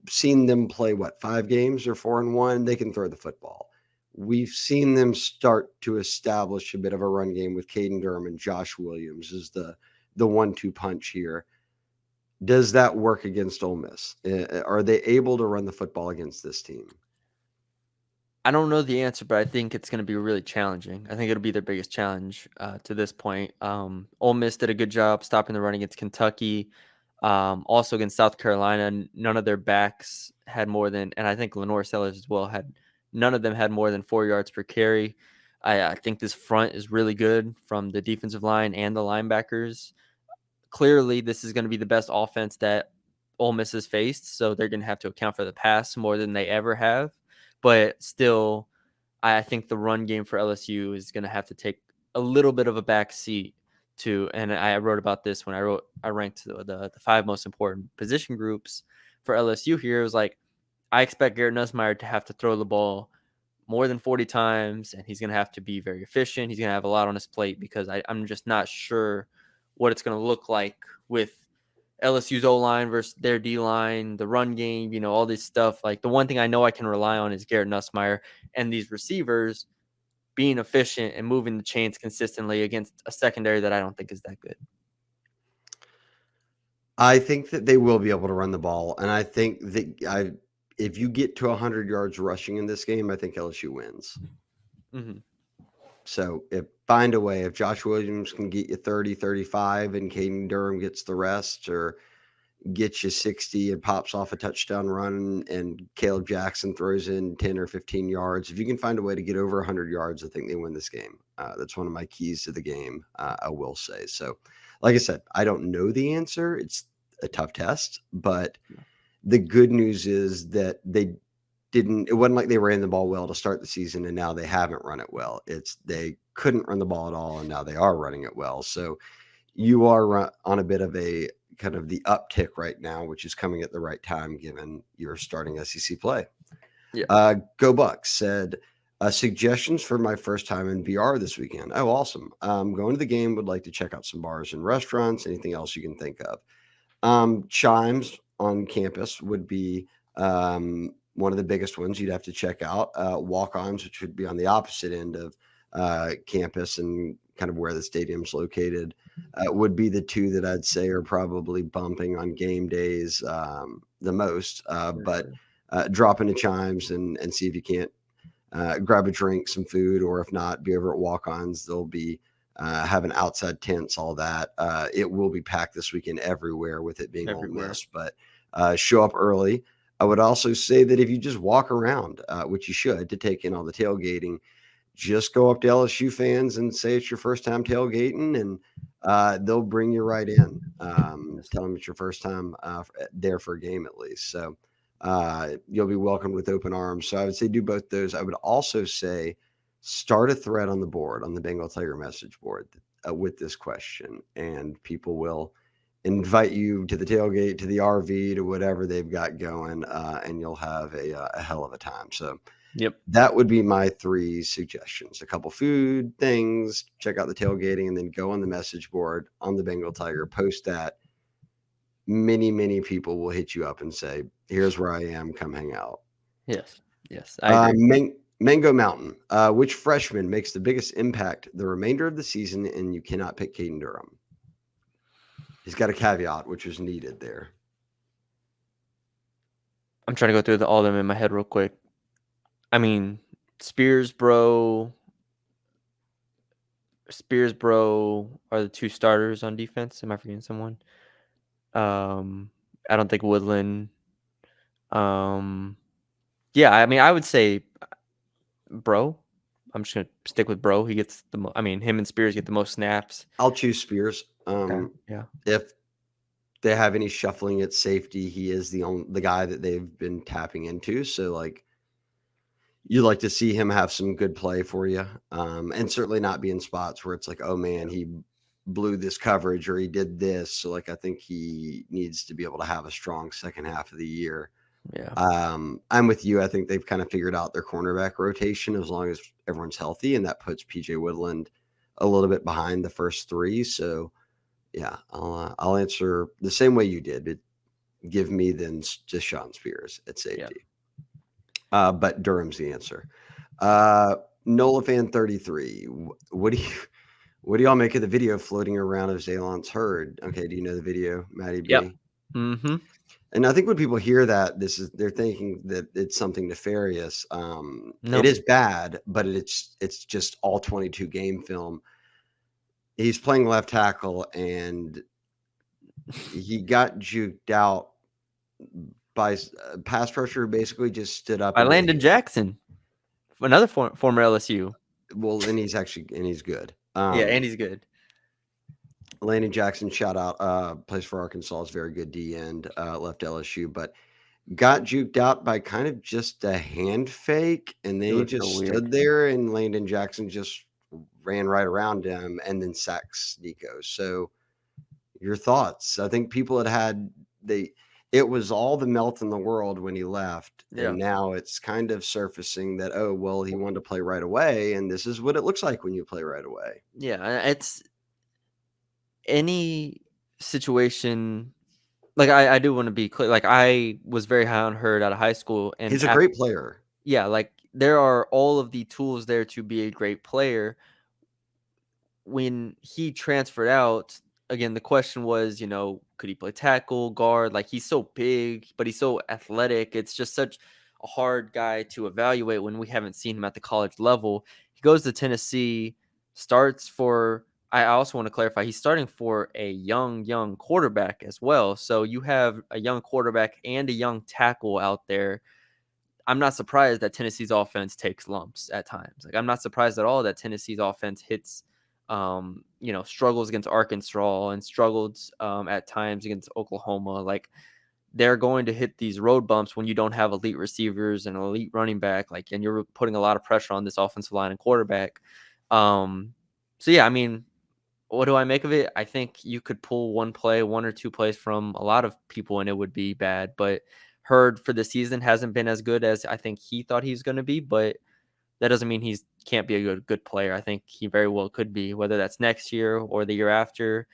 seen them play 5 games or 4-1. They can throw the football. we've seen them start to establish a bit of a run game with Caden Durham and Josh Williams as the 1-2 punch here. Does that work against Ole Miss? Are they able to run the football against this team? I don't know the answer, but I think it's going to be really challenging. I think it'll be their biggest challenge to this point. Ole Miss did a good job stopping the run against Kentucky. Also against South Carolina, none of their backs had more than, and I think Lenore Sellers as well none of them had more than 4 yards per carry. I think this front is really good from the defensive line and the linebackers. Clearly, this is going to be the best offense that Ole Miss has faced, so they're going to have to account for the pass more than they ever have. But still, I think the run game for LSU is going to have to take a little bit of a back seat to, and I wrote about this when I ranked the 5 most important position groups for LSU here. It was like, I expect Garrett Nussmeier to have to throw the ball more than 40 times, and he's going to have to be very efficient. He's going to have a lot on his plate because I'm just not sure what it's going to look like with LSU's O-line versus their D-line, the run game, all this stuff. Like, the one thing I know I can rely on is Garrett Nussmeier and these receivers being efficient and moving the chains consistently against a secondary that I don't think is that good. I think that they will be able to run the ball, and I think that if you get to 100 yards rushing in this game, I think LSU wins. Mm-hmm. So find a way. If Josh Williams can get you 30, 35, and Caden Durham gets the rest, or gets you 60 and pops off a touchdown run, and Caleb Jackson throws in 10 or 15 yards. If you can find a way to get over 100 yards, I think they win this game. That's one of my keys to the game, I will say. So, like I said, I don't know the answer. It's a tough test, but the good news is that it wasn't like they ran the ball well to start the season and now they haven't run it well. They couldn't run the ball at all and now they are running it well. So you are on a bit of a kind of the uptick right now, which is coming at the right time given your starting SEC play. Yeah. Go Bucks said, suggestions for my first time in VR this weekend. Oh, awesome. Going to the game, would like to check out some bars and restaurants, anything else you can think of. Chimes on campus would be one of the biggest ones you'd have to check out. Walk-ons, which would be on the opposite end of campus and kind of where the stadium's located, would be the two that I'd say are probably bumping on game days the most. But drop into Chimes and see if you can't grab a drink, some food, or if not, be over at Walk-ons. They'll be having outside tents, all that. It will be packed this weekend everywhere with it being Ole Miss, but show up early. I would also say that if you just walk around, which you should, to take in all the tailgating, just go up to LSU fans and say it's your first time tailgating, and they'll bring you right in. Tell them it's your first time there for a game at least. So you'll be welcomed with open arms. So I would say do both those. I would also say start a thread on the board, on the Bengal Tiger message board with this question, and people will invite you to the tailgate, to the RV, to whatever they've got going, and you'll have a hell of a time. So that would be my 3 suggestions. A couple food things, check out the tailgating, and then go on the message board on the Bengal Tiger, post that. Many people will hit you up and say, here's where I am, come hang out. Yes, I agree. Mango Mountain, which freshman makes the biggest impact the remainder of the season, and you cannot pick Caden Durham? He's got a caveat, which was needed there. I'm trying to go through all of them in my head real quick. I mean, Spears, Bro are the 2 starters on defense. Am I forgetting someone? I don't think Woodland. Yeah, I mean, I would say Bro. I'm just gonna stick with Bro. He gets him and Spears get the most snaps. I'll choose Spears. Yeah. If they have any shuffling at safety, he is the guy that they've been tapping into. So like, you'd like to see him have some good play for you, and certainly not be in spots where it's like, oh man, he blew this coverage or he did this. So like, I think he needs to be able to have a strong second half of the year. Yeah. I'm with you. I think they've kind of figured out their cornerback rotation as long as everyone's healthy, and that puts PJ Woodland a little bit behind the first 3. So yeah, I'll answer the same way you did. Give me then just Sean Spears at safety. Yeah. But Durham's the answer. NolaFan33. What do y'all make of the video floating around of Zalon's herd? Okay, do you know the video, Maddie Yep. B? Mm-hmm. And I think when people hear that, they're thinking that it's something nefarious. It Nope. is bad, but it's just all 22 game film. He's playing left tackle, and he got juked out by a pass rusher who basically just stood up By and Landon waited. Jackson, another former LSU. Well, and he's good. Yeah, and he's good. Landon Jackson, shout out, plays for Arkansas, is very good D end, left LSU, but got juked out by kind of just a hand fake, and then It he was so just weird. stood there, and Landon Jackson just ran right around him and then sacks Nico. So your thoughts? I think people had it was all the melt in the world when he left, Yeah. and now it's kind of surfacing that, oh, well, he wanted to play right away, and this is what it looks like when you play right away. Yeah, it's any situation. Like I do want to be clear. Like I was very high on Hurd out of high school, and He's a great player. yeah, like there are all of the tools there to be a great player. When he transferred out, again, the question was, could he play tackle, guard? Like he's so big, but he's so athletic. It's just such a hard guy to evaluate when we haven't seen him at the college level. He goes to Tennessee, starts for, I also want to clarify, he's starting for a young quarterback as well. So you have a young quarterback and a young tackle out there. I'm not surprised that Tennessee's offense takes lumps at times. Like I'm not surprised at all that Tennessee's offense hits, struggles against Arkansas and struggled at times against Oklahoma. Like they're going to hit these road bumps when you don't have elite receivers and elite running back. Like, and you're putting a lot of pressure on this offensive line and quarterback. So yeah, I mean, what do I make of it? I think you could pull one or two plays from a lot of people, and it would be bad. But Hurd for the season hasn't been as good as I think he thought he was going to be. But that doesn't mean he can't be a good player. I think he very well could be, whether that's next year or the year after.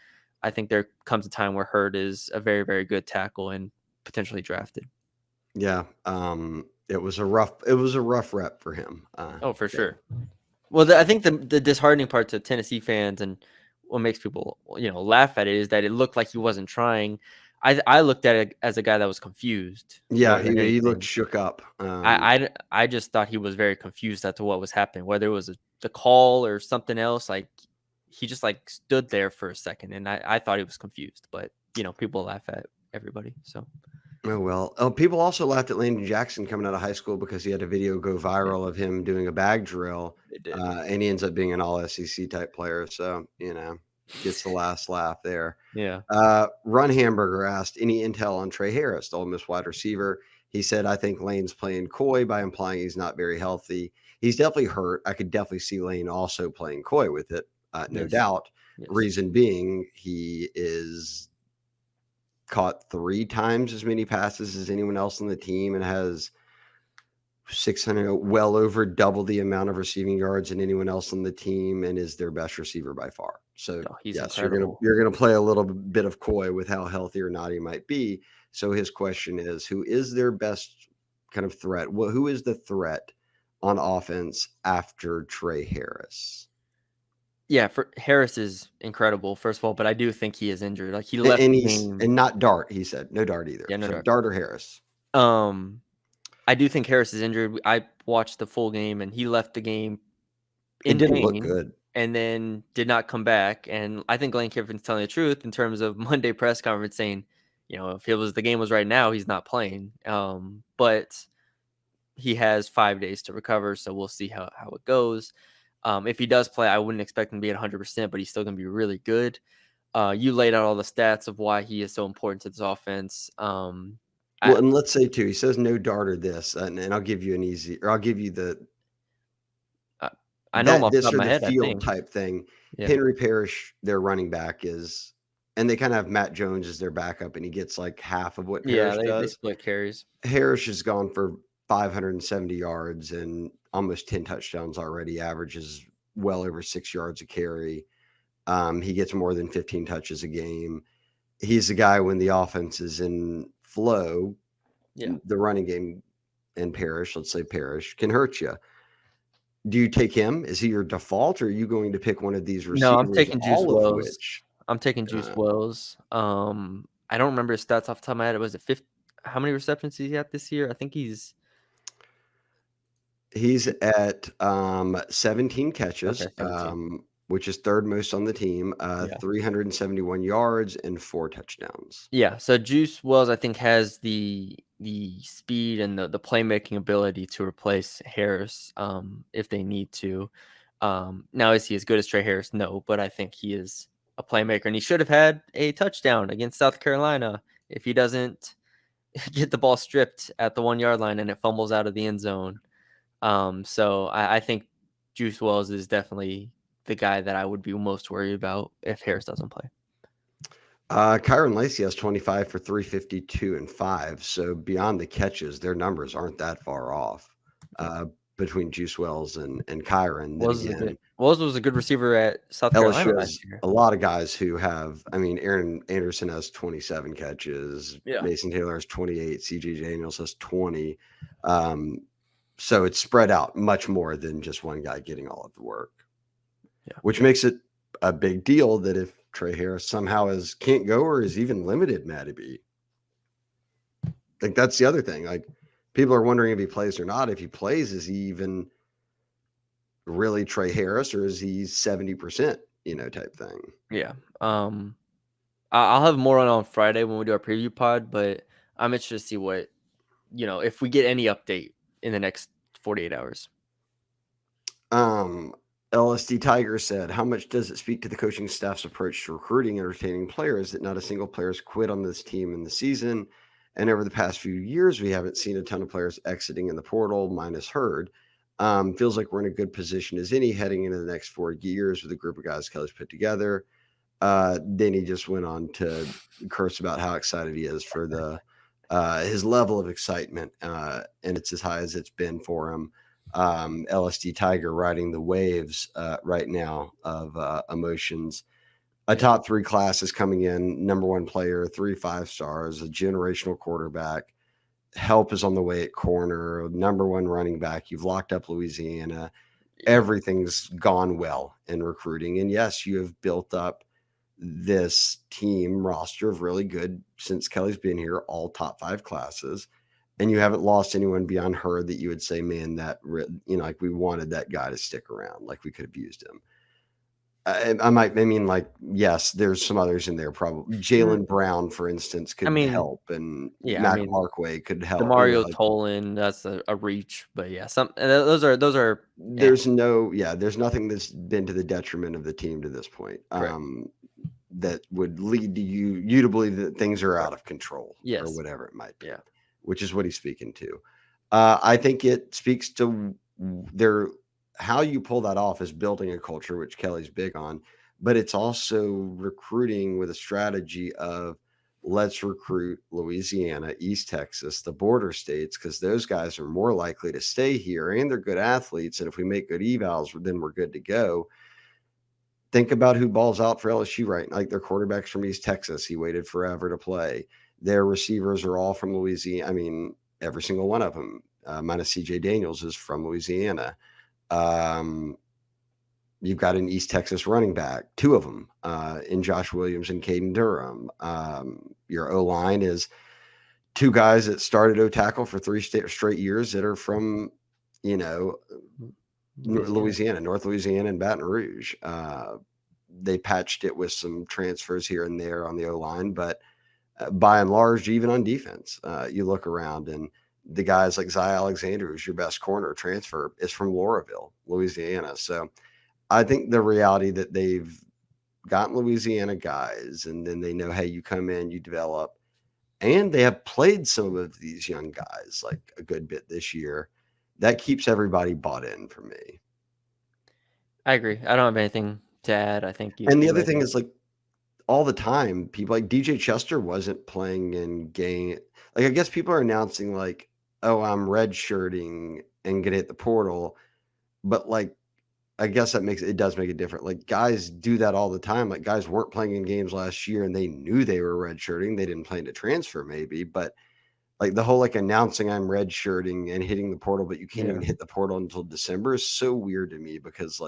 I think there comes a time where Hurd is a very, very good tackle and potentially drafted. Yeah, it was a rough rep for him. Oh, for Yeah. sure. Well, I think the disheartening part to Tennessee fans and what makes people laugh at it is that it looked like he wasn't trying. I looked at it as a guy that was confused Yeah, more than he looked anything. shook up. I just thought he was very confused as to what was happening, whether it was the call or something else. Like he just like stood there for a second, and I thought he was confused. But people laugh at everybody. So Oh, well. Oh, people also laughed at Landon Jackson coming out of high school because he had a video go yeah, viral of him doing a bag drill, they did. and he ends up being an all SEC type player. So, gets the last laugh there. Yeah. Run Hamburger asked any intel on Trey Harris, the Ole Miss wide receiver. He said, I think Lane's playing coy by implying he's not very healthy. He's definitely hurt. I could definitely see Lane also playing coy with it, no Yes. doubt. Yes. Reason being, he is caught 3 times as many passes as anyone else on the team and has 600, well over double the amount of receiving yards than anyone else on the team, and is their best receiver by far. So Oh, he's yes, incredible. you're gonna play a little bit of coy with how healthy or not he might be. So his question is, who is their best kind of threat? Well, who is the threat on offense after Trey Harris? Yeah, for Harris is incredible, first of all, but I do think he is injured. Like he left And the he's game. and not Dart. He said no Dart either. Yeah, no So doubt. Dart or Harris. Um, I do think Harris is injured. I watched the full game, and he left the game It in didn't look pain, good. and then did not come back. And I think Lane Kiffin's telling the truth in terms of Monday press conference saying, if the game was right now, he's not playing. But he has 5 days to recover, so we'll see how it goes. If he does play, I wouldn't expect him to be at 100%, but he's still going to be really good. You laid out all the stats of why he is so important to this offense. Well, and let's say too, he says no Dart or this, and I'll give you I'll give you I know him off the this top of or my the head, I field think. type thing. Yeah. Henry Parrish, their running back, is, and they kind of have Matt Jones as their backup, and he gets like half of what Yeah, Parrish they does. split carries. Harris has gone for 570 yards and almost 10 touchdowns already, averages well over 6 yards a carry. He gets more than 15 touches a game. He's the guy when the offense is in flow, Yeah. the running game and Parrish, let's say Parrish, can hurt you. Do you take him? Is he your default, or are you going to pick one of these No, I'm receivers, taking Juice all of Wells. which I'm taking Juice Wells. I don't remember his stats off the top of my head. Was it 50? How many receptions did he have this year? I think he's at 17 catches, okay, 17. which is third most on the team, Yeah. 371 yards and 4 touchdowns. Yeah, so Juice Wells, I think, has the speed and the playmaking ability to replace Harris, if they need to. Now, is he as good as Trey Harris? No, but I think he is a playmaker, and he should have had a touchdown against South Carolina if he doesn't get the ball stripped at the 1-yard line and it fumbles out of the end zone. So I think Juice Wells is definitely the guy that I would be most worried about if Harris doesn't play. Kyron Lacy has 25 for 352 and 5. So beyond the catches, their numbers aren't that far off between Juice Wells and Kyron. Then Wells was a good receiver at South Carolina LSU last has year. a lot of guys who have, I mean, Aaron Anderson has 27 catches. Yeah. Mason Taylor has 28. CJ Daniels has 20. So it's spread out much more than just one guy getting all of the work, which makes it a big deal that if Trey Harris somehow can't go or is even limited, Matty B. I think that's the other thing. Like, people are wondering if he plays or not. If he plays, is he even really Trey Harris, or is he 70%, type thing? Yeah. I'll have more on Friday when we do our preview pod, but I'm interested to see what, if we get any update in the next 48 hours. LSD Tiger said, how much does it speak to the coaching staff's approach to recruiting and retaining players that not a single player has quit on this team in the season? And over the past few years, we haven't seen a ton of players exiting in the portal, minus Hurd. Feels like we're in a good position as any heading into the next 4 years with a group of guys Kelly's put together. Then he just went on to curse about how excited he is for his level of excitement, and it's as high as it's been for him. LSD Tiger riding the waves right now of emotions. A top 3 class is coming in, number 1 player, 3 5-stars, a generational quarterback. Help is on the way at corner, number 1 running back. You've locked up Louisiana. Everything's gone well in recruiting. And yes, you have built up this team roster of really good, since Kelly's been here, all top 5 classes. And you haven't lost anyone beyond her that you would say, man, that, like, we wanted that guy to stick around, like we could have used him. Yes, there's some others in there probably. Jalen Brown, for instance, could help, and Mac Markway could help. Demario Tolan, that's a reach, but yeah, those are. There's nothing that's been to the detriment of the team to this point. That would lead to you to believe that things are out of control, or whatever it might be. Which is what he's speaking to. I think it speaks to how you pull that off is building a culture, which Kelly's big on, but it's also recruiting with a strategy of, let's recruit Louisiana, East Texas, the border states, because those guys are more likely to stay here and they're good athletes. And if we make good evals, then we're good to go. Think about who balls out for LSU, right? Like, their quarterback's from East Texas. He waited forever to play. Their receivers are all from Louisiana. I mean, every single one of them, minus CJ Daniels, is from Louisiana. You've got an East Texas running back, 2 of them, in Josh Williams and Caden Durham. Your O-line is 2 guys that started O-tackle for 3 straight years that are from, Louisiana, North Louisiana, and Baton Rouge. They patched it with some transfers here and there on the O-line, but by and large, even on defense, you look around and the guys like Zy Alexander, who's your best corner transfer, is from Lauraville, Louisiana. So I think the reality that they've gotten Louisiana guys, and then they know, hey, you come in, you develop, and they have played some of these young guys like a good bit this year. That keeps everybody bought in for me. I agree. I don't have anything to add. I think and the other thing is, like, all the time, people like DJ Chester wasn't playing in game. Like, I guess people are announcing, like, oh, I'm redshirting and gonna hit the portal. But, like, I guess it does make it different. Like, guys do that all the time. Like, guys weren't playing in games last year and they knew they were redshirting. They didn't plan to transfer maybe, but Like the whole announcing I'm redshirting and hitting the portal, but you can't even Yeah. hit the portal until December is so weird to me because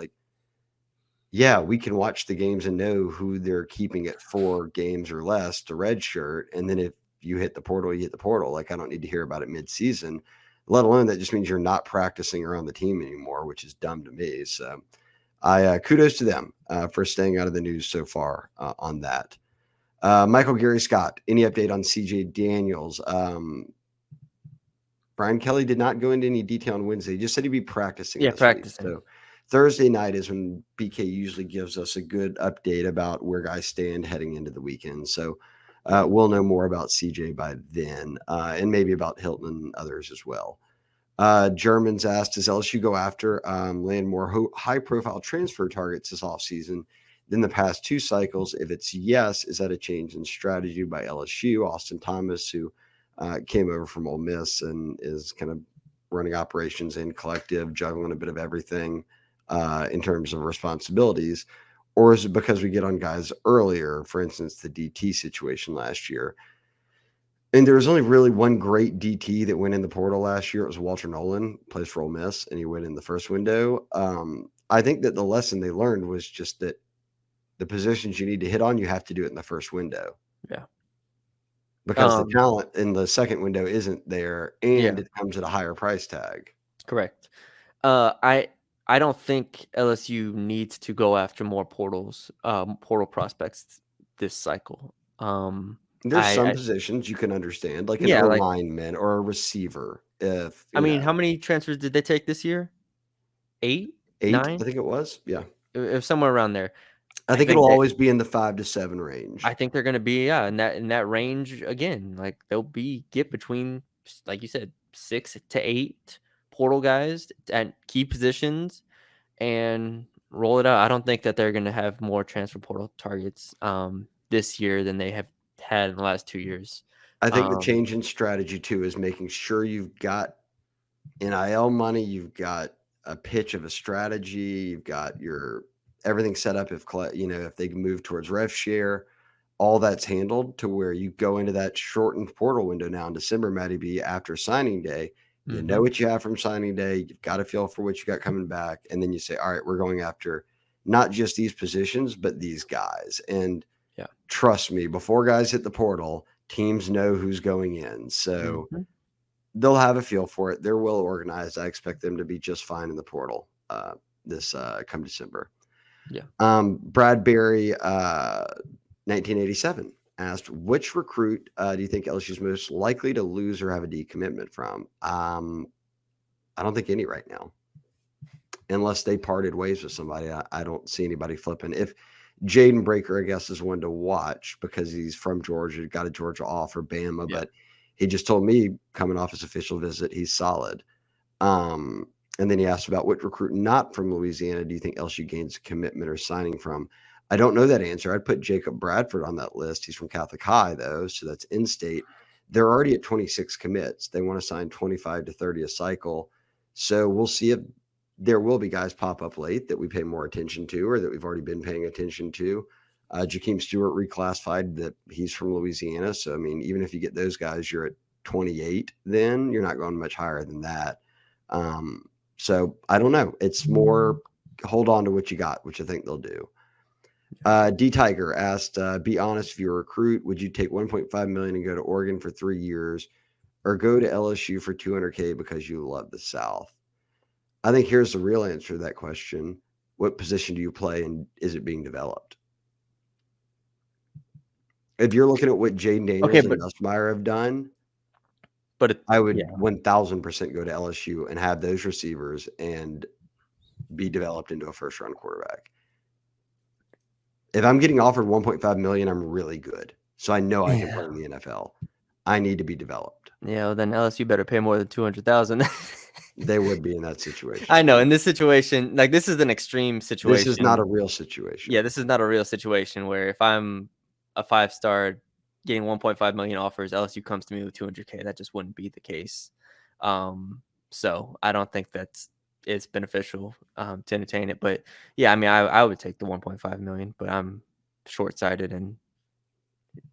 yeah, we can watch the games and know who they're keeping at 4 games or less to redshirt, and then if you hit the portal, you hit the portal. I don't need to hear about it mid-season, let alone that just means you're not practicing around the team anymore, which is dumb to me. So I kudos to them for staying out of the news so far on that. Michael Gary Scott, any update on CJ Daniels? Brian Kelly did not go into any detail on Wednesday. He just said he'd be practicing Yeah, this week. practicing. So Thursday night is when BK usually gives us a good update about where guys stand heading into the weekend. So we'll know more about CJ by then, and maybe about Hilton and others as well. Germans asked, does LSU go after land more high-profile transfer targets this offseason than the past 2 cycles? If it's yes, is that a change in strategy by LSU? Austin Thomas, who came over from Ole Miss and is kind of running operations and collective, juggling a bit of everything in terms of responsibilities? Or is it because we get on guys earlier, for instance, the DT situation last year? And there was only really one great DT that went in the portal last year. It was Walter Nolan, plays for Ole Miss, and he went in the first window. I think that the lesson they learned was just that the positions you need to hit on, you have to do it in the first window. Yeah. Because the talent in the second window isn't there, and Yeah. it comes at a higher price tag. Correct. I don't think LSU needs to go after more portal prospects this cycle. There's some positions you can understand, like an Yeah, like O-lineman or a receiver. If I mean, how many transfers did they take this year? 8, 8, 9? I think it was. Yeah, It was somewhere around there. I I think think it'll they always be in the 5 to 7 range. I think they're gonna be, in that range again. Like they'll get between, like you said, 6 to 8 portal guys at key positions and roll it out. I don't think that they're gonna have more transfer portal targets this year than they have had in the last 2 years. I think the change in strategy too is making sure you've got NIL money, you've got a pitch of a strategy, you've got your everything set up. If they move towards rev share, all that's handled to where you go into that shortened portal window now in December, Matty B, after signing day. You know what you have from signing day. You've got a feel for what you got coming back, and then you say, all right, we're going after not just these positions, but these guys. And Yeah. trust me, before guys hit the portal, teams know who's going in. So they'll have a feel for it. They're well organized. I expect them to be just fine in the portal this come December. Yeah. Brad Berry, 1987, asked, which recruit do you think LSU is most likely to lose or have a decommitment from? I don't think any right now. Unless they parted ways with somebody, I don't see anybody flipping. If Jaden Breaker, I guess, is one to watch because he's from Georgia, got a Georgia offer, Bama, but he just told me coming off his official visit, he's solid. And then he asked about what recruit not from Louisiana do you think LSU gains a commitment or signing from? I don't know that answer. I'd put Jacob Bradford on that list. He's from Catholic High, though, so that's in-state. They're already at 26 commits. They want to sign 25 to 30 a cycle. So we'll see if there will be guys pop up late that we pay more attention to or that we've already been paying attention to. Jakeem Stewart reclassified that he's from Louisiana. So, I mean, even if you get those guys, you're at 28, then you're not going much higher than that. So I don't know. It's more hold on to what you got, which I think they'll do. D Tiger asked, be honest, if you're a recruit, would you take 1.5 million and go to Oregon for 3 years or go to LSU for 200K because you love the South? I think here's the real answer to that question. What position do you play and is it being developed? If you're looking at what Jaden Daniels and Nussmeier have done, I would 1000% go to LSU and have those receivers and be developed into a first-round quarterback. If I'm getting offered 1.5 million, I'm really good. So I know I can play in the NFL. I need to be developed. Yeah, well, then LSU better pay more than 200,000. They would be in that situation. I know. In this situation, like this is an extreme situation. This is not a real situation. Yeah, this is not a real situation where if I'm a 5-star getting 1.5 million offers, LSU comes to me with 200K. That just wouldn't be the case. So I don't think it's beneficial to entertain it. But yeah, I mean, I would take the 1.5 million, but I'm short-sighted and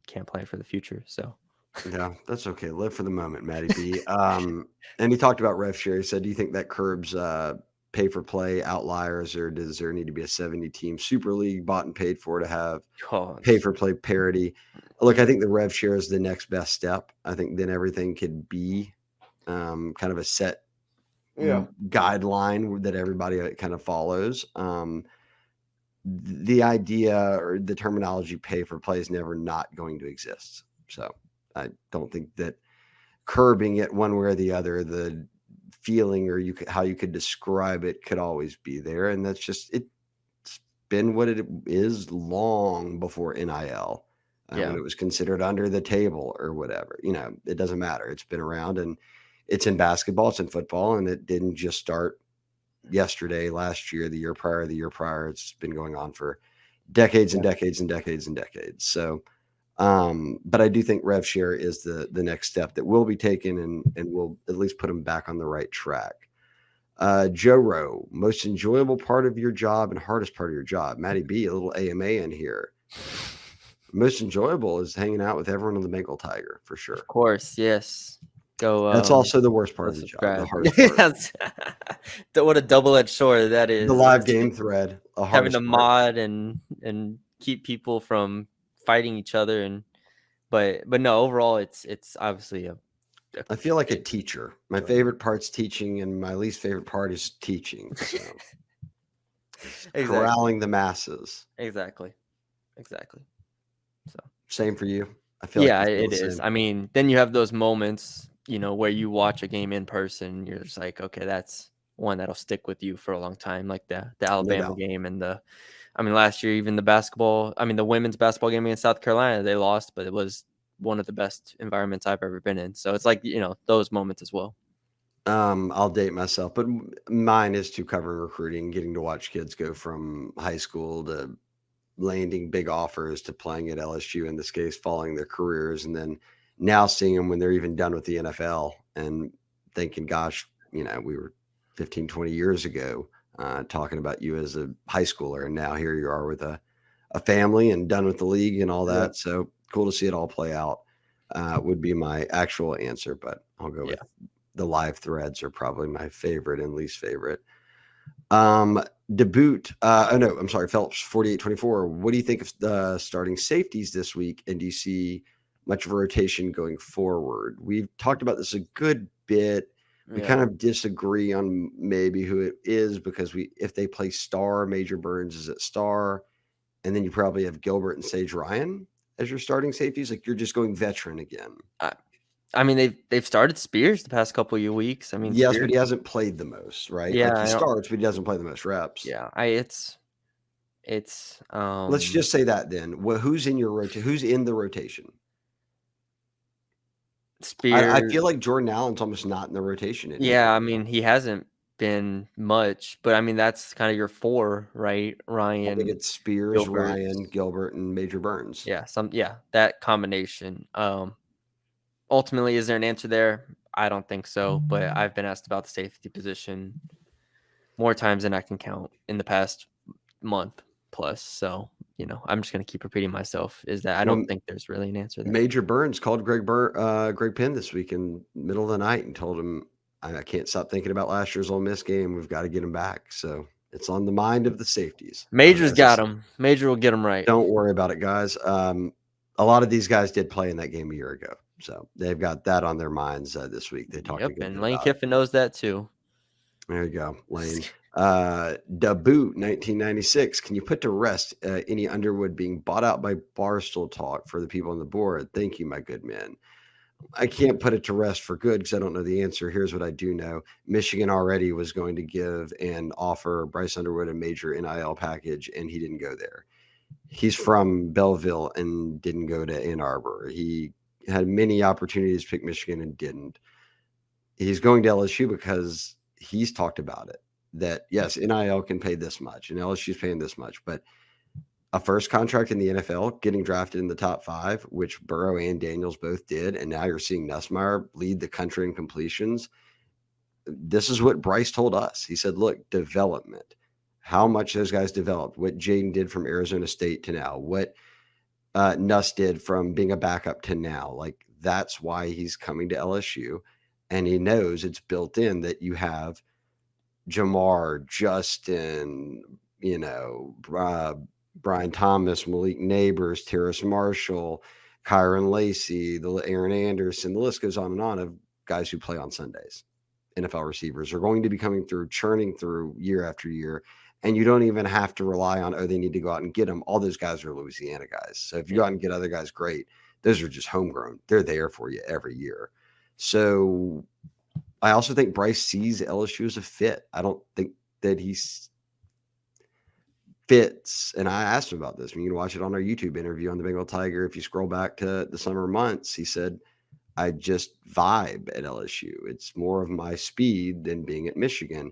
can't plan for the future. So Yeah, that's okay. Live for the moment, Matty B. And he talked about rev share. He said, "Do you think that curbs pay for play outliers, or does there need to be a 70-team super league bought and paid for to have Oh, pay for play parity?" Look, I think the rev share is the next best step. I think then everything could be kind of a set yeah. guideline that everybody kind of follows. The idea or the terminology pay for play is never not going to exist. So I don't think that curbing it one way or the other, the feeling or how you could describe it could always be there. And that's just, it's been what it is long before NIL. When Yeah. it was considered under the table or whatever, it doesn't matter. It's been around, and it's in basketball, it's in football, and it didn't just start yesterday, last year, the year prior, the year prior. It's been going on for decades and Yeah. decades and decades and decades. So, but I do think rev share is the next step that will be taken, and will at least put them back on the right track. Joe Rowe, most enjoyable part of your job and hardest part of your job. Matty B, a little AMA in here. Most enjoyable is hanging out with everyone on the Bengal Tiger, for Of sure. course, yes. Go, That's also the worst part go of the job, the subscribe. hardest part. Yes. What a double-edged sword that The is. live Is game thread, the having to hardest part. mod and keep people from fighting each other, but no, overall it's obviously a I feel like a big teacher. My enjoyment. favorite part's teaching, and my least favorite part is teaching. So it's Exactly. corralling the masses. Exactly. Exactly. So, Same for you. I feel like yeah, you feel it the is. same. I mean, then you have those moments, where you watch a game in person, you're just like, "Okay, that's one that'll stick with you for a long time," like the No Alabama doubt. game and I mean, last year, even the women's basketball game against South Carolina, they lost, but it was one of the best environments I've ever been in. So it's like, those moments as well. I'll date myself, but mine is to covering recruiting, getting to watch kids go from high school to landing big offers to playing at LSU, in this case, following their careers, and then now seeing them when they're even done with the NFL and thinking, gosh, we were 15, 20 years ago talking about you as a high schooler, and now here you are with a family and done with the league and all Yeah. that. So cool to see it all play out, would be my actual answer, but I'll go Yeah. with the live threads are probably my favorite and least favorite. Um, Debut. Oh no, I'm sorry, Phelps. 48-24. What do you think of the starting safeties this week? And do you see much of a rotation going forward? We've talked about this a good bit. We Yeah. kind of disagree on maybe who it is, because if they play star, Major Burns is at star, and then you probably have Gilbert and Sage Ryan as your starting safeties. Like, you're just going veteran again. I, I mean, they've started Spears the past couple of weeks. I mean, Yes, but Spears. he hasn't played the most, right? Yeah, Like, he I don't. starts, but he doesn't play the most reps. Yeah, it's Let's just say that then. Who's in your who's in the rotation? I Spears. feel like Jordan Allen's almost not in the rotation Yeah, I anymore. mean, he hasn't been much, but I mean, that's kind of your four, right? I think Ryan, it's Spears, Gilbert. Ryan, Gilbert, and Major Burns. Yeah, that combination. Ultimately, is there an answer there? I don't think so, but I've been asked about the safety position more times than I can count in the past month plus. So, I'm just gonna keep repeating myself, is that I don't Well, think there's really an answer there. Major Burns called Greg Penn this week in middle of the night and told him, I can't stop thinking about last year's Ole Miss game. We've got to get him back. So it's on the mind of the safeties. Major's As I got said, him. Major will get him right. don't worry about it, guys. A lot of these guys did play in that game a year ago, so they've got that on their minds this week. They talked a Yep, good and bit Lane about it. Kiffin knows that too. There you go, Lane. Debut 1996. Can you put to rest any Underwood being bought out by Barstool talk for the people on the board? Thank you, my good man. I can't put it to rest for good because I don't know the answer. Here's what I do know. Michigan already was going to give and offer Bryce Underwood a major NIL package, and he didn't go there. He's from Belleville and didn't go to Ann Arbor. He had many opportunities to pick Michigan and didn't. He's going to LSU because he's talked about it, that yes, NIL can pay this much and LSU's paying this much, but a first contract in the NFL, getting drafted in the top 5, which Burrow and Daniels both did, and now you're seeing Nussmeier lead the country in completions. This is what Bryce told us. He said, look, development, how much those guys developed, what Jaden did from Arizona State to now, what Nuss did from being a backup to now. Like, That's why he's coming to LSU. And he knows it's built in that you have Jamar, Justin, Brian Thomas, Malik Neighbors, Terrace Marshall, Kyron Lacey, Aaron Anderson. The list goes on of guys who play on Sundays. NFL receivers are going to be coming through, churning through year after year. And you don't even have to rely on, they need to go out and get them. All those guys are Louisiana guys. So if you go out and get other guys, great. Those are just homegrown. They're there for you every year. So I also think Bryce sees LSU as a fit. I don't think that he's fits. And I asked him about this. You can watch it on our YouTube interview on the Bengal Tiger. If you scroll back to the summer months, he said, I just vibe at LSU. It's more of my speed than being at Michigan.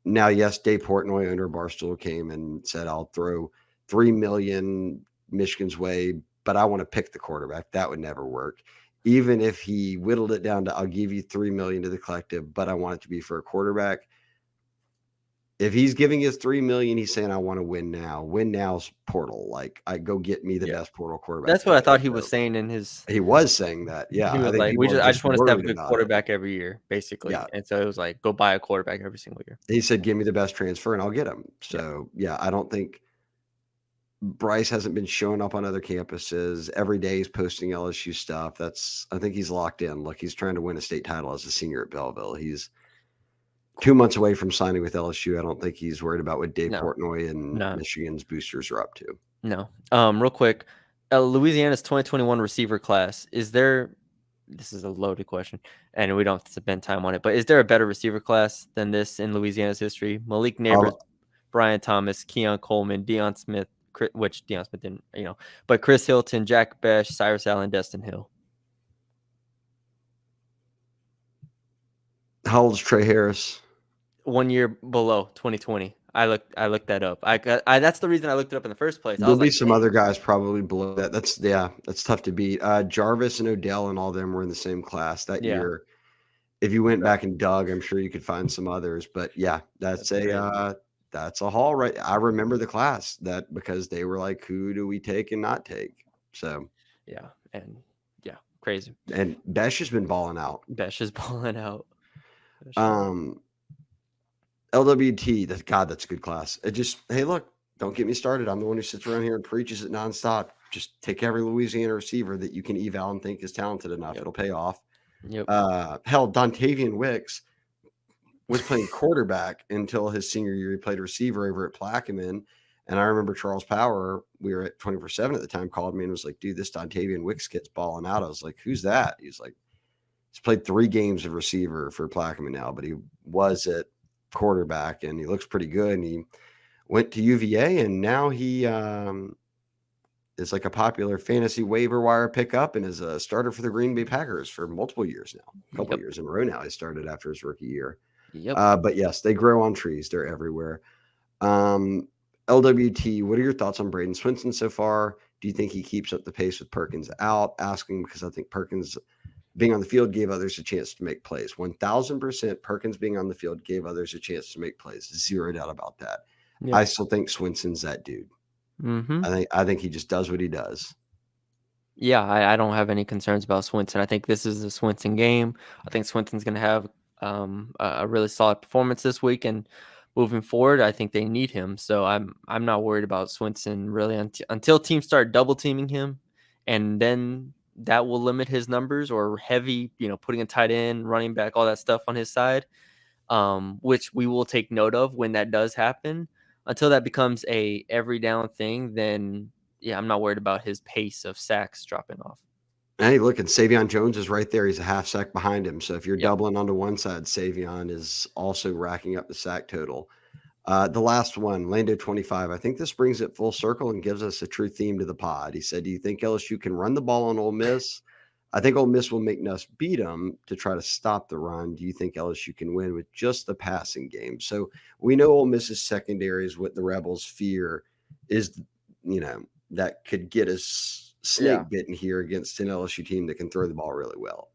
Now, yes, Dave Portnoy, owner of Barstool, came and said, I'll throw $3 million Michigan's way, but I want to pick the quarterback. That would never work. Even if he whittled it down to, I'll give you $3 million to the collective, but I want it to be for a quarterback. If he's giving us $3 million, he's saying, I want to win now. Win now's portal. Like, I go get me the best portal quarterback. That's what I thought he was saying in his. He was saying that. Yeah. He was I think I just want us to have a good quarterback every year, basically. Yeah. And so it was like, go buy a quarterback every single year. He said, give me the best transfer and I'll get him. So, yeah, I don't think Bryce hasn't been showing up on other campuses. Every day he's posting LSU stuff. I think he's locked in. Look, he's trying to win a state title as a senior at Belleville. He's 2 months away from signing with LSU. I don't think he's worried about what Dave Portnoy and Michigan's boosters are up to. No. Real quick, Louisiana's 2021 receiver class, this is a loaded question, and we don't have to spend time on it, but is there a better receiver class than this in Louisiana's history? Malik Neighbors, Brian Thomas, Keon Coleman, Deion Smith, which Deion Smith didn't, but Chris Hilton, Jack Besh, Cyrus Allen, Destin Hill. How old is Trey Harris? 1 year below 2020. I looked that up. That's the reason I looked it up in the first place. There'll be some other guys probably below that. That's tough to beat. Jarvis and Odell and all them were in the same class that year. If you went back and dug, I'm sure you could find some others. But yeah, that's a haul, right? I remember the class because they were like, who do we take and not take? So crazy. And Besh has been balling out. LWT, that's a good class. Hey, look, don't get me started. I'm the one who sits around here and preaches it nonstop. Just take every Louisiana receiver that you can eval and think is talented enough. It'll pay off. Hell, Dontavian Wicks was playing quarterback until his senior year. He played receiver over at Plaquemine. And I remember Charles Power, we were at 24/7 at the time, called me and was like, dude, this Dontavian Wicks kid's balling out. I was like, who's that? He's like, he's played 3 games of receiver for Plaquemine now, but he was at quarterback and he looks pretty good. And he went to UVA and now he is like a popular fantasy waiver wire pickup and is a starter for the Green Bay Packers for multiple years now. A couple years in a row now. He started after his rookie year. But yes, they grow on trees. They're everywhere. LWT, what are your thoughts on Braden Swinson so far? Do you think he keeps up the pace with Perkins out? Asking because I think Perkins being on the field gave others a chance to make plays. 1,000% Perkins being on the field gave others a chance to make plays. Zero doubt about that. I still think Swinson's that dude. I think he just does what he does. Yeah, I don't have any concerns about Swinson. I think this is a Swinson game. I think Swinson's going to have a really solid performance this week, and moving forward, I think they need him. So I'm not worried about Swinson really until teams start double teaming him, and then that will limit his numbers or heavy, putting a tight end, running back, all that stuff on his side, which we will take note of when that does happen. Until that becomes a every down thing, then I'm not worried about his pace of sacks dropping off. Hey, look, and Savion Jones is right there. He's a half sack behind him. So if you're doubling onto one side, Savion is also racking up the sack total. The last one, Lando 25. I think this brings it full circle and gives us a true theme to the pod. He said, do you think LSU can run the ball on Ole Miss? I think Ole Miss will make us beat them to try to stop the run. Do you think LSU can win with just the passing game? So we know Ole Miss's secondary is what the Rebels fear is, that could get us snake bitten here against an LSU team that can throw the ball really well.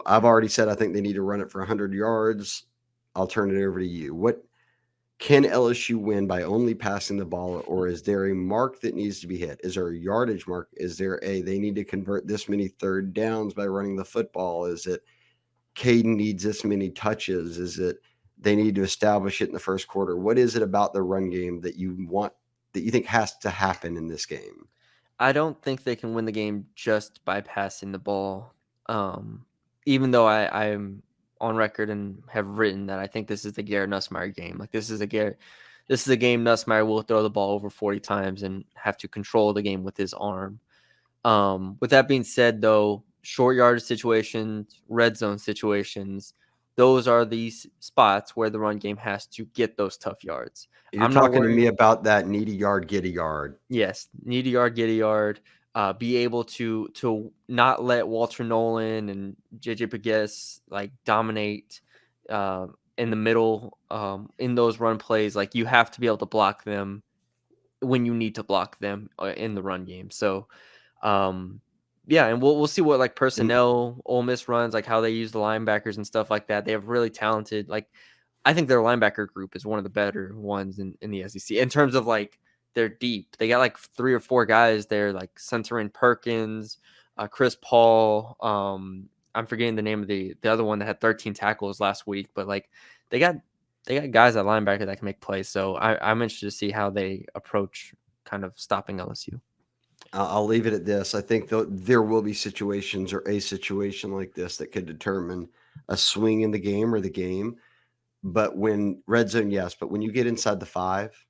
I've already said I think they need to run it for 100 yards. I'll turn it over to you. Can LSU win by only passing the ball, or is there a mark that needs to be hit? Is there a yardage mark? Is there they need to convert this many third downs by running the football? Is it Kadyn needs this many touches? Is it they need to establish it in the first quarter? What is it about the run game that you think has to happen in this game? I don't think they can win the game just by passing the ball. Even though I'm on record and have written that I think this is the Garrett Nussmeier game. Like this is a game Nussmeier will throw the ball over 40 times and have to control the game with his arm. With that being said, though, short yardage situations, red zone situations, those are these spots where the run game has to get those tough yards. You're I'm not talking to worried. me about that need a yard, get a yard. Yes, need a yard, get a yard. Be able to not let Walter Nolan and JJ Pegues like dominate in the middle in those run plays. Like you have to be able to block them when you need to block them in the run game. So yeah, and we'll see what like personnel Ole Miss runs, like how they use the linebackers and stuff like that. They have really talented, like I think their linebacker group is one of the better ones in the SEC in terms of like they're deep. They got like 3 or 4 guys there, like Centering Perkins, Chris Paul. I'm forgetting the name of the other one that had 13 tackles last week, but like they got guys at linebacker that can make plays. So I'm interested to see how they approach kind of stopping LSU. I'll leave it at this. I think there will be situations or a situation like this that could determine a swing in the game or the game. But when red zone, yes. But when you get inside the 5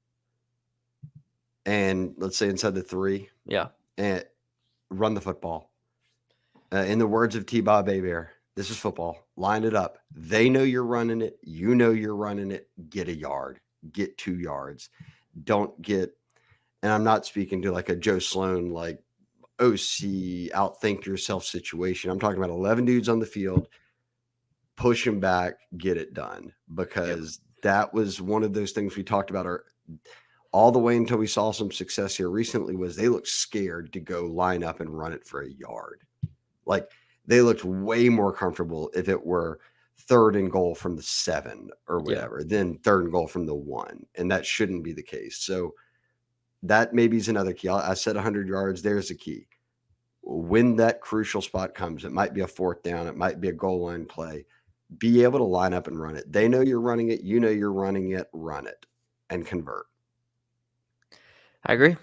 and let's say inside the 3, Yeah, and run the football. In the words of T-Bob Bear, this is football. Line it up. They know you're running it. You know you're running it. Get a yard. Get 2 yards. Don't get, and I'm not speaking to like a Joe Sloan, like OC, outthink yourself situation. I'm talking about 11 dudes on the field, push them back, get it done. Because that was one of those things we talked about all the way until we saw some success here recently was they looked scared to go line up and run it for a yard. Like they looked way more comfortable if it were 3rd and goal from the 7 or whatever, than 3rd and goal from the 1. And that shouldn't be the case. So that maybe is another key. I said 100 yards. There's a key. When that crucial spot comes, it might be a 4th down. It might be a goal line play. Be able to line up and run it. They know you're running it. You know you're running it. Run it and convert. I agree.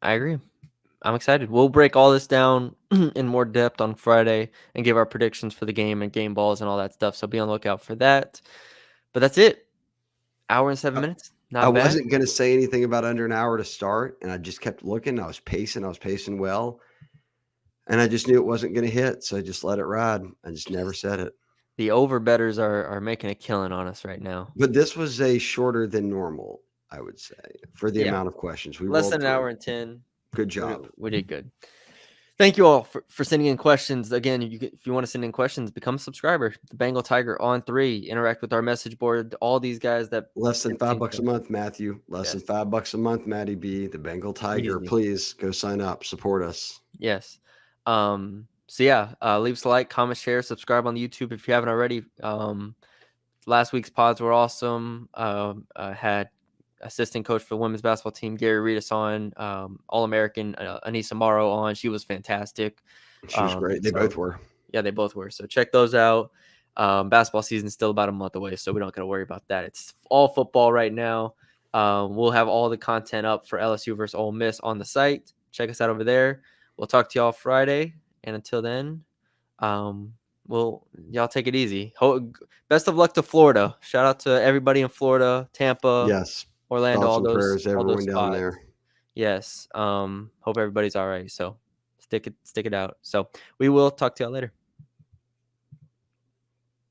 I'm excited. We'll break all this down in more depth on Friday and give our predictions for the game and game balls and all that stuff. So be on the lookout for that. But that's it. Hour and 7 minutes. Not I bad. wasn't going to say anything about under an hour to start, and I just kept looking. I was pacing well, and I just knew it wasn't going to hit, so I just let it ride. I just never said it. The over bettors are making a killing on us right now. But this was a shorter than normal, I would say, for the amount of questions. We less rolled than an through. hour and 10. Good job. We did good. Thank you all for sending in questions. Again, if you want to send in questions, become a subscriber. The Bengal Tiger On3. Interact with our message board. All these guys that less than $5 a month, Matthew. Less than $5 a month, Matty B. The Bengal Tiger. Easy. Please go sign up. Support us. Yes. So yeah, leave us a like, comment, share, subscribe on the YouTube if you haven't already. Last week's pods were awesome. Had assistant coach for the women's basketball team, Gary Reedus on, All-American Anissa Morrow on. She was fantastic. She was great. They both were. Yeah, they both were. So check those out. Basketball season is still about a month away, so we don't got to worry about that. It's all football right now. We'll have all the content up for LSU versus Ole Miss on the site. Check us out over there. We'll talk to y'all Friday. And until then, y'all take it easy. Best of luck to Florida. Shout out to everybody in Florida, Tampa, yes, Orlando, all those prayers, everyone down spots. there. Yes. Hope everybody's all right. So stick it out. So we will talk to y'all later.